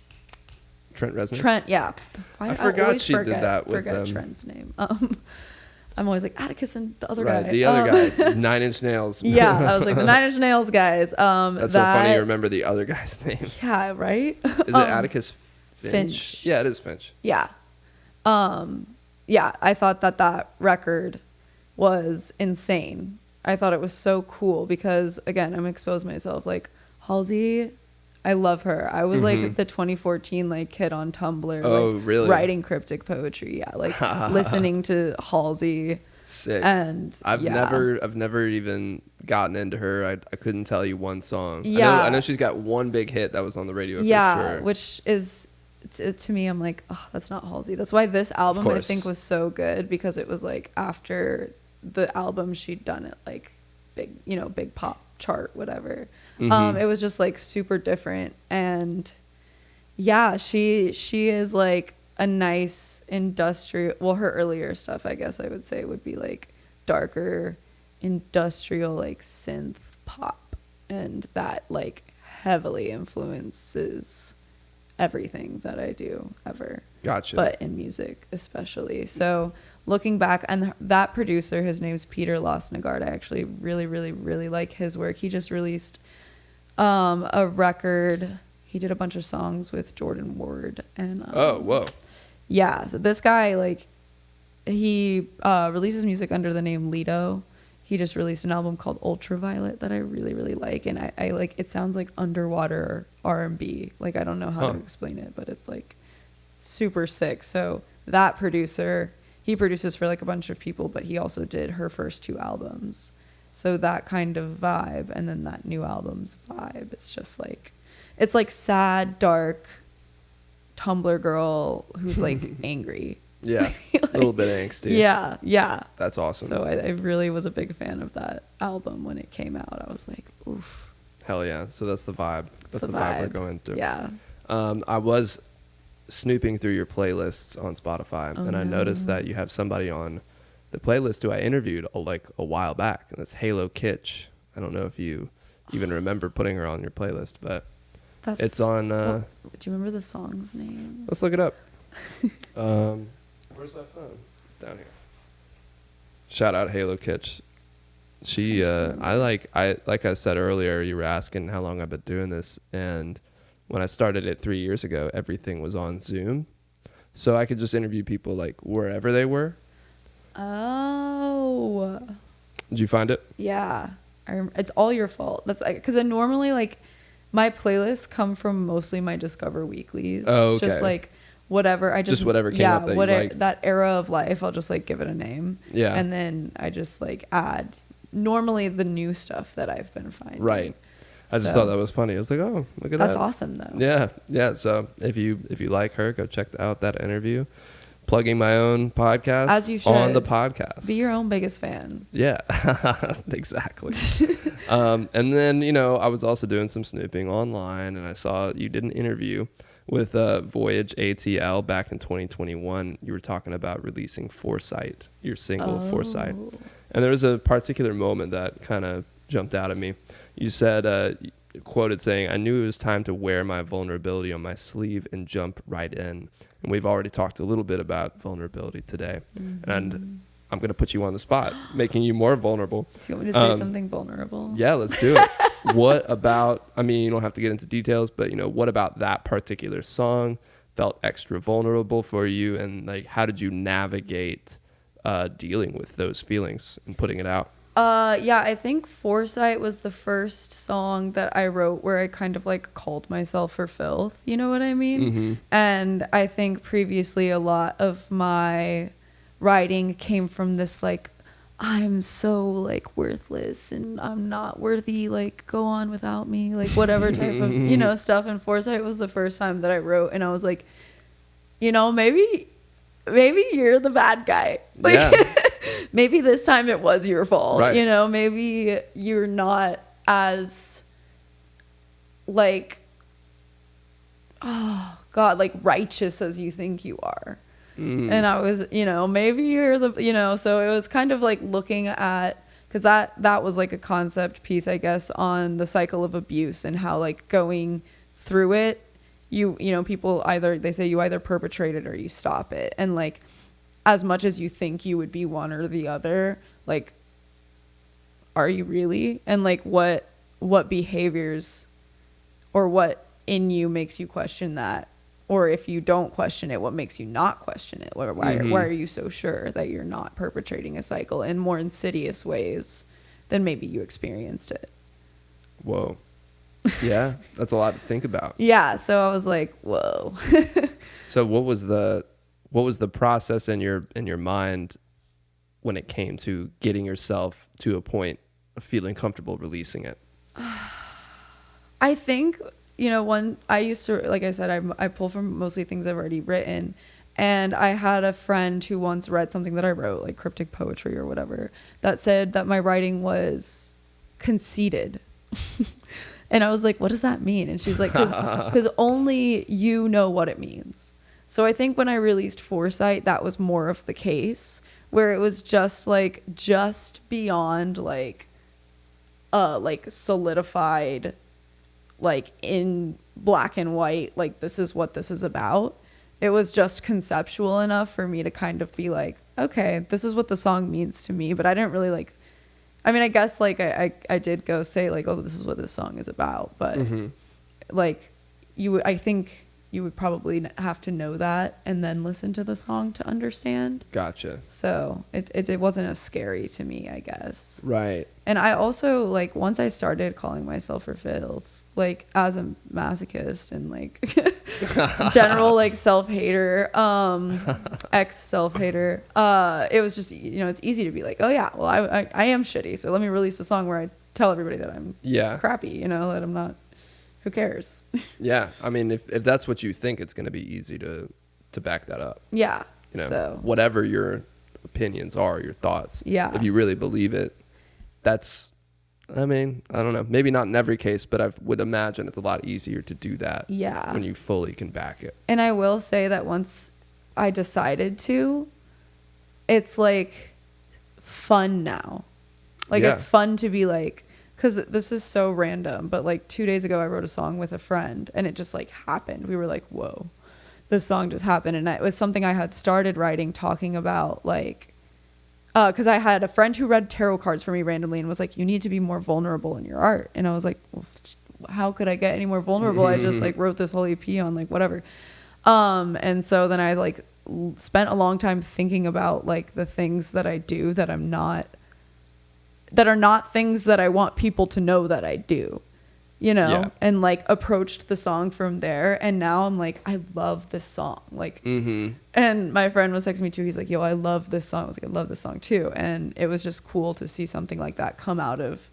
Trent Reznor. Trent. Yeah, I forgot always she did that with forget Trent's name. I'm always like Atticus and the other guy. The other guy, 9 Inch Nails. Yeah, I was like the 9 Inch Nails guys. That's so funny you remember the other guy's name. Yeah, right? Is it Atticus Finch? Yeah, it is Finch. Yeah. Yeah, I thought that record was insane. I thought it was so cool because, again, I'm exposed myself. Like, Halsey, I love her. I was like the 2014 like kid on Tumblr. Oh, like, really? Writing cryptic poetry. Yeah, like listening to Halsey. Sick. And I've never even gotten into her. I couldn't tell you one song. Yeah. I know she's got one big hit that was on the radio for sure. Which is to me, I'm like, oh, that's not Halsey. That's why this album I think was so good, because it was like after the album she'd done it like big pop chart, whatever. It was just like super different, and yeah, she is like a nice industrial. Well, her earlier stuff, I guess I would say, would be like darker industrial, like synth pop, and that like heavily influences everything that I do ever. Gotcha. But in music especially. So looking back, and that producer, his name's Peter Losnegard. I actually really, really, really like his work. He just released a record. He did a bunch of songs with Jordan Ward. And oh, whoa. Yeah. So this guy, like, he releases music under the name Lido. He just released an album called Ultraviolet that I really, really like. And I like, it sounds like underwater R&B. Like, I don't know how to explain it, but it's like super sick. So that producer, he produces for like a bunch of people, but he also did her first 2 albums. So that kind of vibe, and then that new album's vibe, it's just like, it's like sad, dark Tumblr girl who's like angry. Yeah, like, a little bit angsty. Yeah. That's awesome. So I really was a big fan of that album when it came out. I was like, oof. Hell yeah. So that's the vibe. That's the vibe we're going through. Yeah. I was snooping through your playlists on Spotify, and I noticed that you have somebody on the playlist who I interviewed a while back, and that's Halo Kitsch. I don't know if you even remember putting her on your playlist, but it's on... do you remember the song's name? Let's look it up. Where's my phone? Down here. Shout out Halo Kitsch. She, like I said earlier, you were asking how long I've been doing this, and when I started it 3 years ago, everything was on Zoom, so I could just interview people like wherever they were. Oh. Did you find it? Yeah. It's all your fault. That's because I normally like my playlists come from mostly my Discover Weeklies. Oh, okay. It's just like whatever. Just whatever came up that you liked. That era of life, I'll just like give it a name. Yeah. And then I just like add normally the new stuff that I've been finding. Right. I just thought that was funny. I was like, oh, look at that. That's awesome though. Yeah. Yeah. So if you like her, go check out that interview. Plugging my own podcast as you should on the podcast. Be your own biggest fan. Yeah, exactly. And then, I was also doing some snooping online, and I saw you did an interview with Voyage ATL back in 2021. You were talking about releasing Foresight, your single Foresight. And there was a particular moment that kind of jumped out at me. You said, quoted saying, "I knew it was time to wear my vulnerability on my sleeve and jump right in." And we've already talked a little bit about vulnerability today. Mm-hmm. And I'm going to put you on the spot, making you more vulnerable. Do you want me to say something vulnerable? Yeah, let's do it. What about, you don't have to get into details, but, what about that particular song felt extra vulnerable for you? And, how did you navigate dealing with those feelings and putting it out? Yeah, I think Foresight was the first song that I wrote where I kind of like called myself for filth, you know what I mean? Mm-hmm. And I think previously a lot of my writing came from this like, I'm so like worthless and I'm not worthy, like go on without me, like whatever type of, you know, stuff. And Foresight was the first time that I wrote and I was like, you know, maybe you're the bad guy. Like, Yeah. maybe this time it was your fault. Right. You know, maybe you're not as like, oh God, like righteous as you think you are. And I was, you know, maybe you're the, you know, so it was kind of like looking at, because that was like a concept piece, I guess, on the cycle of abuse and how like going through it, you know, people they say you either perpetrate it or you stop it. And like, as much as you think you would be one or the other, like, are you really? And like, what behaviors or what in you makes you question that? Or if you don't question it, what makes you not question it? Why are you so sure that you're not perpetrating a cycle in more insidious ways than maybe you experienced it? Whoa. Yeah, that's a lot to think about. Yeah, so I was like, whoa. So what was the process in your mind when it came to getting yourself to a point of feeling comfortable releasing it? I think, you know, I used to, like I said, I pull from mostly things I've already written. And I had a friend who once read something that I wrote, like cryptic poetry or whatever, that said that my writing was conceited. And I was like, what does that mean? And she's like, because only you know what it means. So I think when I released Foresight, that was more of the case, where it was just beyond like solidified, like in black and white, like this is what this is about. It was just conceptual enough for me to kind of be like, okay, this is what the song means to me. But I didn't really like, I mean, I guess like I did go say like, oh, this is what this song is about. But like I think you would probably have to know that and then listen to the song to understand. Gotcha. So it wasn't as scary to me, I guess. Right. And I also, like, once I started calling myself for filth, like, as a masochist and, like, general, like, self-hater, ex-self-hater, it was just, you know, it's easy to be like, oh, yeah, well, I am shitty, so let me release a song where I tell everybody that I'm crappy, you know, that I'm not, who cares? Yeah, I mean, if that's what you think, it's going to be easy to back that up. Yeah. You know, so whatever your opinions are, your thoughts. Yeah. If you really believe it, that's, I mean, I don't know, maybe not in every case, but I would imagine it's a lot easier to do that. Yeah. When you fully can back it. And I will say that once I decided to, it's like fun now. Like it's fun to be like, because this is so random, but like 2 days ago I wrote a song with a friend and it just like happened. We were like, whoa, this song just happened. And it was something I had started writing, talking about like, because I had a friend who read tarot cards for me randomly and was like, you need to be more vulnerable in your art. And I was like, well, how could I get any more vulnerable? I just like wrote this whole EP on like whatever. And so then I like spent a long time thinking about like the things that I do that are not things that I want people to know that I do, you know, and like approached the song from there. And now I'm like, I love this song. Like, and my friend was texting me too. He's like, yo, I love this song. I was like, I love this song too. And it was just cool to see something like that come out of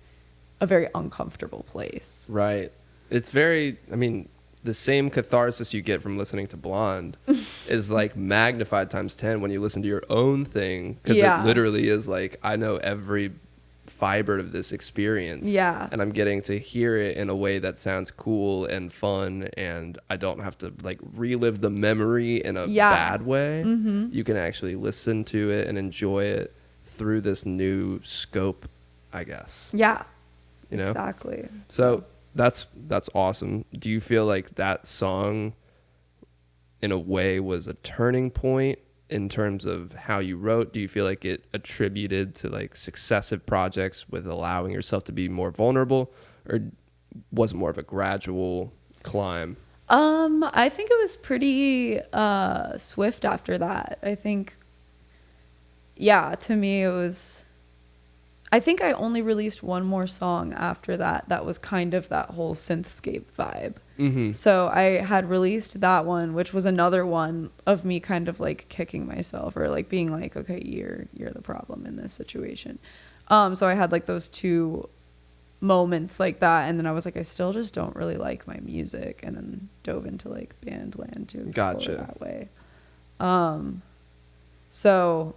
a very uncomfortable place. Right. It's very, I mean, the same catharsis you get from listening to Blonde is like magnified times 10 when you listen to your own thing. Because it literally is like, I know every fiber of this experience. Yeah. And I'm getting to hear it in a way that sounds cool and fun. And I don't have to like relive the memory in a bad way. You can actually listen to it and enjoy it through this new scope, I guess. Yeah. You know? Exactly. So that's awesome. Do you feel like that song in a way was a turning point in terms of how you wrote? Do you feel like it attributed to like successive projects with allowing yourself to be more vulnerable, or was it more of a gradual climb? I think it was pretty swift after that. I think, to me it was, I think I only released one more song after that. That was kind of that whole synthscape vibe. Mm-hmm. So I had released that one, which was another one of me kind of like kicking myself or like being like, okay, you're the problem in this situation. So I had like those two moments like that, and then I was like, I still just don't really like my music, and then dove into like band land to explore that way. So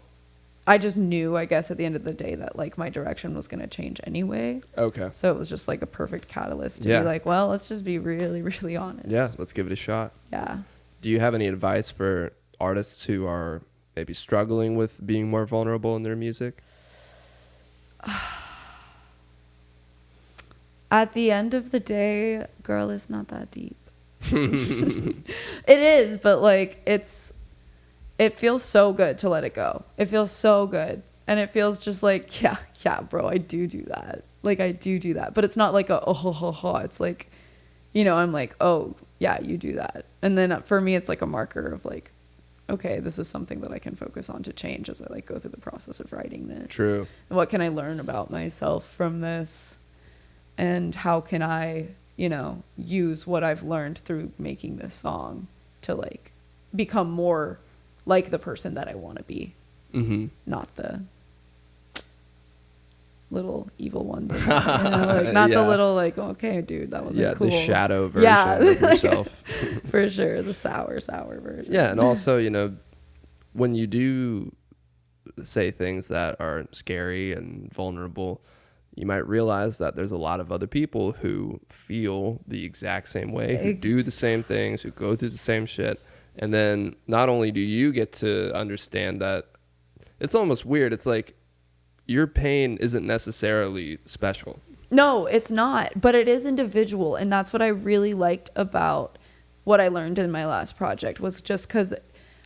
I just knew, I guess, at the end of the day that like my direction was going to change anyway. Okay. So it was just like a perfect catalyst to be like, well, let's just be really, really honest. Yeah, let's give it a shot. Yeah. Do you have any advice for artists who are maybe struggling with being more vulnerable in their music? At the end of the day, girl, it's not that deep. It is, but like it feels so good to let it go. It feels so good. And it feels just like, yeah, bro, I do that. Like, I do that. But it's not like a, oh, ho, ho, ho. It's like, you know, I'm like, oh, yeah, you do that. And then for me, it's like a marker of like, okay, this is something that I can focus on to change as I like go through the process of writing this. True. And what can I learn about myself from this? And how can I, you know, use what I've learned through making this song to like become more like the person that I want to be, not the little evil ones, you know? Like not the little like, okay, dude, that wasn't cool. The shadow version of yourself. For sure, the sour version. Yeah, and also, you know, when you do say things that are scary and vulnerable, you might realize that there's a lot of other people who feel the exact same way, who do the same things, who go through the same shit. And then not only do you get to understand that, it's almost weird. It's like your pain isn't necessarily special. No, it's not. But it is individual. And that's what I really liked about what I learned in my last project, was just because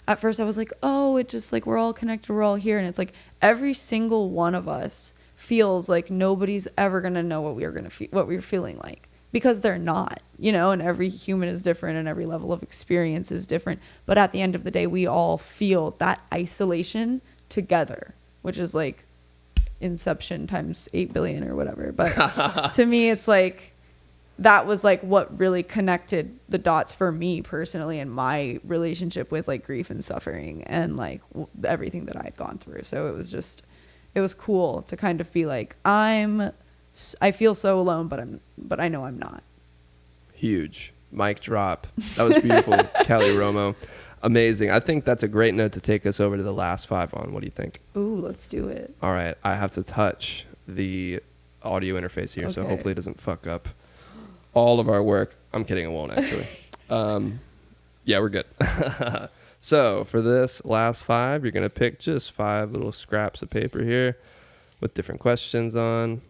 at first I was like, oh, it's just like we're all connected, we're all here. And it's like every single one of us feels like nobody's ever going to know what we're feeling like. Because they're not, you know, and every human is different and every level of experience is different. But at the end of the day, we all feel that isolation together, which is like Inception times 8 billion or whatever. But to me, it's like that was like what really connected the dots for me personally in my relationship with like grief and suffering and like everything that I had gone through. So it was cool to kind of be like, I feel so alone, but I know I'm not. Huge. Mic drop. That was beautiful. Kelly Romo. Amazing. I think that's a great note to take us over to the last 5 on. What do you think? Ooh, let's do it. All right. I have to touch the audio interface here, so hopefully it doesn't fuck up all of our work. I'm kidding. It won't, actually. Yeah, we're good. So for this last 5, you're going to pick just 5 little scraps of paper here with different questions on.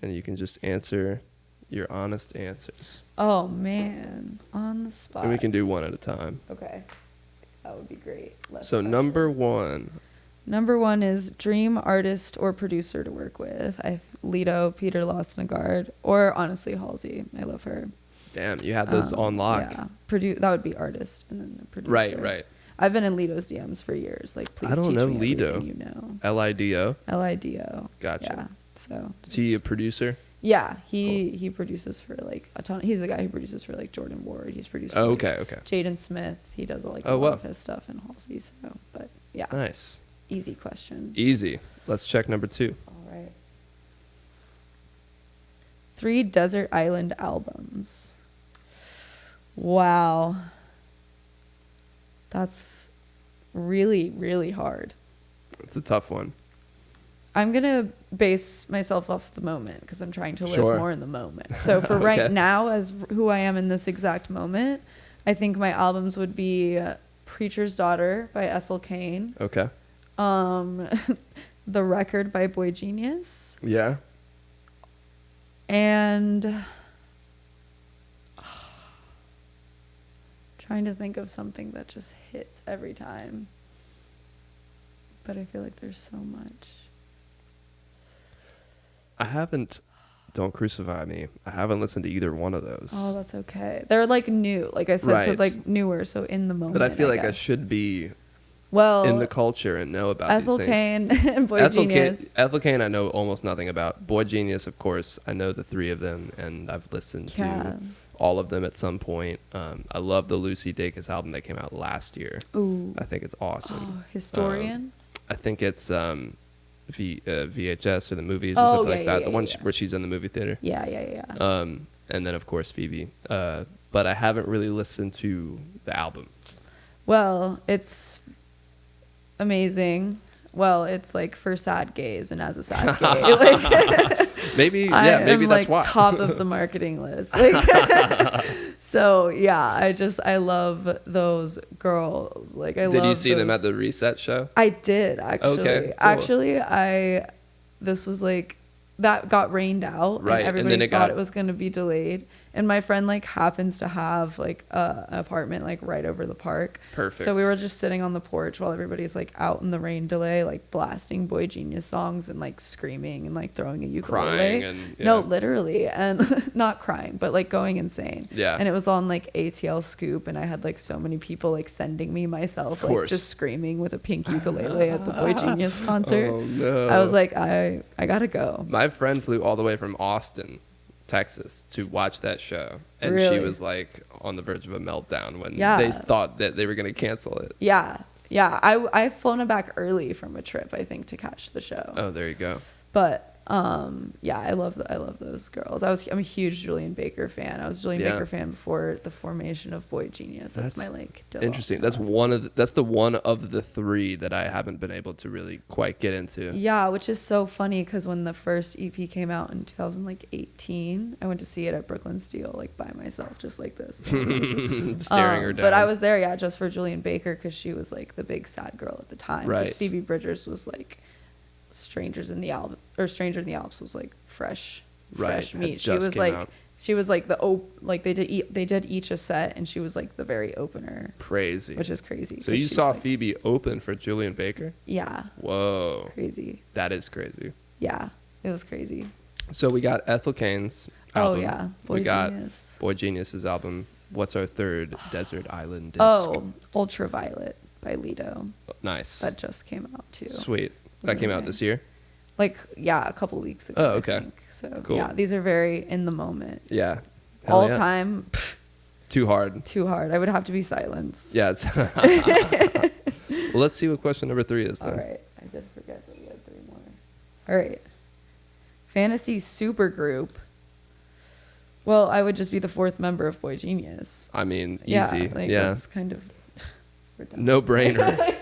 And you can just answer your honest answers. Oh, man. On the spot. And we can do one at a time. Okay. That would be great. So number 1. Number 1 is dream artist or producer to work with. Lido, Peter Lostnagard, or honestly Halsey. I love her. Damn, you had those on lock. Yeah. That would be artist and then the producer. Right. I've been in Lido's DMs for years. Like, please I don't teach know me Lido. everything you know. Lido. Lido. Gotcha. Yeah. So Is he a producer? Yeah, he produces for like a ton. He's the guy who produces for like Jordan Ward. He's produced for okay. Jaden Smith. He does like a lot of his stuff in Halsey. So, but yeah. Nice. Easy question. Easy. Let's check number 2. All right. 3 desert island albums. Wow. That's really, really hard. It's a tough one. I'm going to base myself off the moment because I'm trying to live more in the moment. So for right now, as who I am in this exact moment, I think my albums would be Preacher's Daughter by Ethel Cain. Okay. The Record by Boy Genius. Yeah. And trying to think of something that just hits every time. But I feel like there's so much. Don't Crucify Me. I haven't listened to either one of those. Oh, that's okay. They're like new, like I said, so like newer, so in the moment. But I feel like I should be Well, in the culture and know about Ethel these things. Cain and Boy Genius. Ethel Cain I know almost nothing about. Boy Genius, of course, I know the three of them, and I've listened to all of them at some point. I love the Lucy Dacus album that came out last year. Ooh. I think it's awesome. Oh, Historian? I think it's VHS or the movies or something like that. The one where she's in the movie theater. Yeah. And then, of course, Phoebe. But I haven't really listened to the album. Well, it's amazing. Well, it's like for sad gays, and as a sad gay, like maybe that's like why. top of the marketing list. Like, so yeah, I love those girls. Like I did you see them at the Reset show? I did actually. Okay, cool. Actually, this was like that got rained out, right? And everybody thought it was going to be delayed. And my friend like happens to have like an apartment like right over the park. Perfect. So we were just sitting on the porch while everybody's like out in the rain delay, like blasting Boy Genius songs and like screaming and like throwing a ukulele. Crying and no, literally, and not crying, but like going insane. Yeah. And it was on like ATL Scoop, and I had like so many people like sending me myself like just screaming with a pink ukulele at the Boy Genius concert. Oh no. I was like, I gotta go. My friend flew all the way from Austin, Texas, to watch that show, and really? she was like on the verge of a meltdown when they thought that they were going to cancel it. Yeah I've flown it back early from a trip, I think, to catch the show. Oh, there you go. But I love those girls. I'm a huge Julian Baker fan. I was a Julian Baker fan before the formation of Boy Genius. That's my like interesting. That's the one of the three that I haven't been able to really quite get into. Yeah, which is so funny because when the first EP came out in 2018, I went to see it at Brooklyn Steel like by myself, just like this, staring her down. But I was there, just for Julian Baker because she was like the big sad girl at the time. Right. Because Phoebe Bridgers was like Stranger in the Alps was like fresh meat. She was like they did each a set, and she was like the very opener. Crazy. Which is crazy. So you saw Phoebe open for Julian Baker? Yeah. Whoa. Crazy. That is crazy. Yeah, it was crazy. So we got Ethel Cain's album. Oh yeah, we got Boy Genius's album. What's our third Desert Island disc? Oh, Ultraviolet by Lido. Nice. That just came out too. Sweet. That came out this year? Like, a couple weeks ago. Oh, okay. I think. So, cool. Yeah, these are very in the moment. Yeah. All time. Too hard. I would have to be silenced. Yeah. Well, let's see what question number 3 is then. All right. I did forget that we had 3 more. All right. Fantasy supergroup. Well, I would just be the 4th member of Boy Genius. I mean, easy. That's kind of no brainer.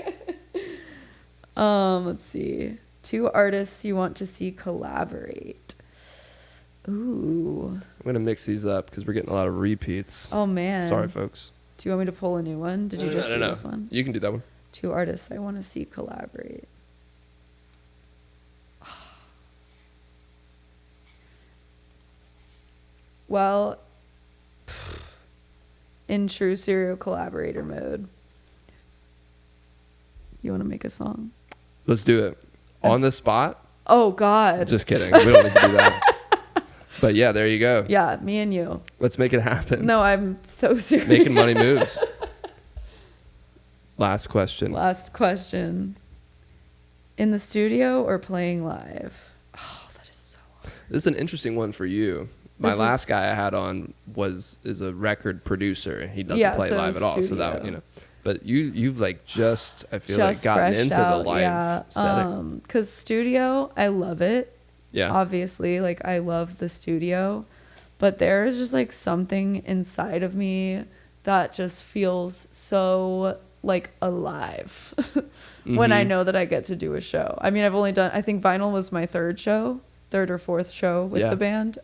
Let's see. 2 artists you want to see collaborate. Ooh. I'm going to mix these up because we're getting a lot of repeats. Oh, man. Sorry, folks. Do you want me to pull a new one? Did you just do this one? You can do that one. 2 artists I want to see collaborate. Well, in true serial collaborator mode. You want to make a song? Let's do it. On the spot? Oh, God. Just kidding. We don't need to do that. But yeah, there you go. Yeah, me and you. Let's make it happen. No, I'm so serious. Making money moves. Last question. In the studio or playing live? Oh, that is so hard. This is an interesting one for you. My last guy I had on is a record producer. He doesn't play live at all. So that, but you've like I feel like gotten into the live setting. Because studio, I love it. Yeah. Obviously, like I love the studio, but there is just like something inside of me that just feels so like alive when I know that I get to do a show. I mean, I think Vinyl was my 3rd or 4th show with the band.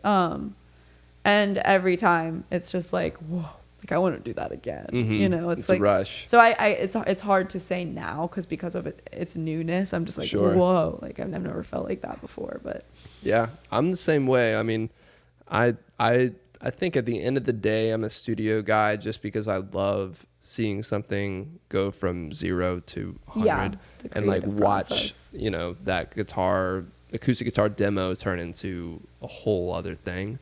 And every time it's just like, whoa, like I want to do that again. It's like a rush. So it's hard to say now because of its newness. I'm just like, whoa, like I've never felt like that before. But yeah, I'm the same way. I mean, I think at the end of the day, I'm a studio guy just because I love seeing something go from 0 to 100 and like watch, that acoustic guitar demo turn into a whole other thing.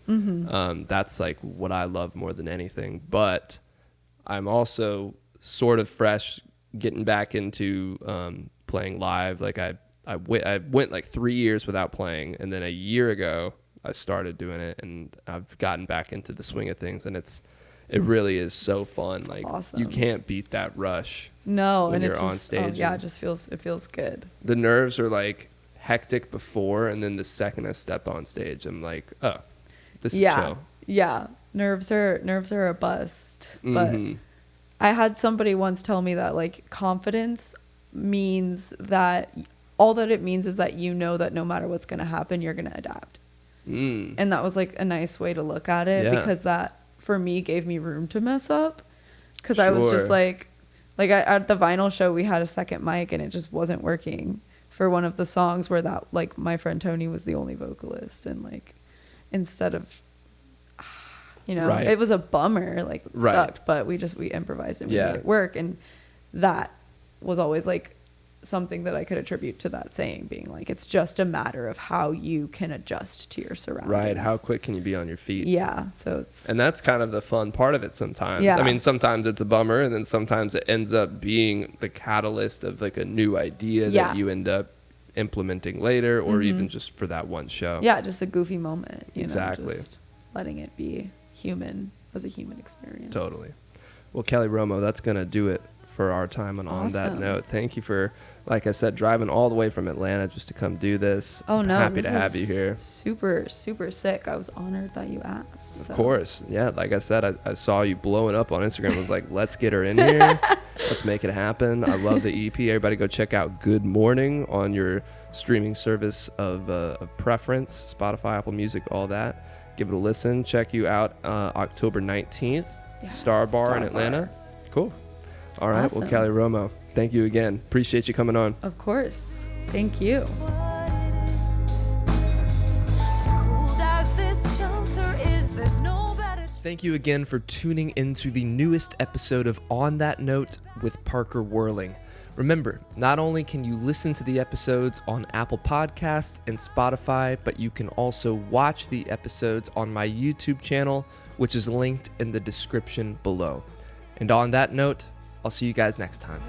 That's like what I love more than anything. But I'm also sort of fresh getting back into playing live. Like I went like 3 years without playing, and then a year ago I started doing it, and I've gotten back into the swing of things, and it really is so fun. Like awesome. You can't beat that rush. No, when and you're it just, on stage. it feels good. The nerves are like hectic before, and then the second I step on stage, I'm like, oh, this is chill. Yeah, nerves are a bust. But I had somebody once tell me that like confidence means that all that it means is that you know that no matter what's going to happen, you're going to adapt. And that was like a nice way to look at it, because that for me gave me room to mess up, because I was just like at the vinyl show we had a second mic and it just wasn't working for one of the songs where that like my friend Tony was the only vocalist, and like instead of it was a bummer, like it sucked, but we improvised and we made it work. And that was always like something that I could attribute to that saying, being like, it's just a matter of how you can adjust to your surroundings. Right. How quick can you be on your feet? Yeah. And that's kind of the fun part of it sometimes. Yeah. I mean, sometimes it's a bummer, and then sometimes it ends up being the catalyst of like a new idea that you end up implementing later, or even just for that one show. Yeah. Just a goofy moment. Exactly. Just letting it be human as a human experience. Totally. Well, Kelly Romo, that's going to do it for our time. And on that note, thank you for, like I said, driving all the way from Atlanta just to come do this. Oh, no. Happy to have you here. Super, super sick. I was honored that you asked. Of course. Yeah. Like I said, I saw you blowing up on Instagram. I was like, let's get her in here. Let's make it happen. I love the EP. Everybody go check out Good Mourning on your streaming service of preference, Spotify, Apple Music, all that. Give it a listen. Check you out October 19th, Star Bar in Atlanta. Cool. All right. Awesome. Well, Kelly Romo, thank you again. Appreciate you coming on. Of course. Thank you. Thank you again for tuning into the newest episode of On That Note with Parker Whirling. Remember, not only can you listen to the episodes on Apple Podcast and Spotify, but you can also watch the episodes on my YouTube channel, which is linked in the description below. And on that note, I'll see you guys next time.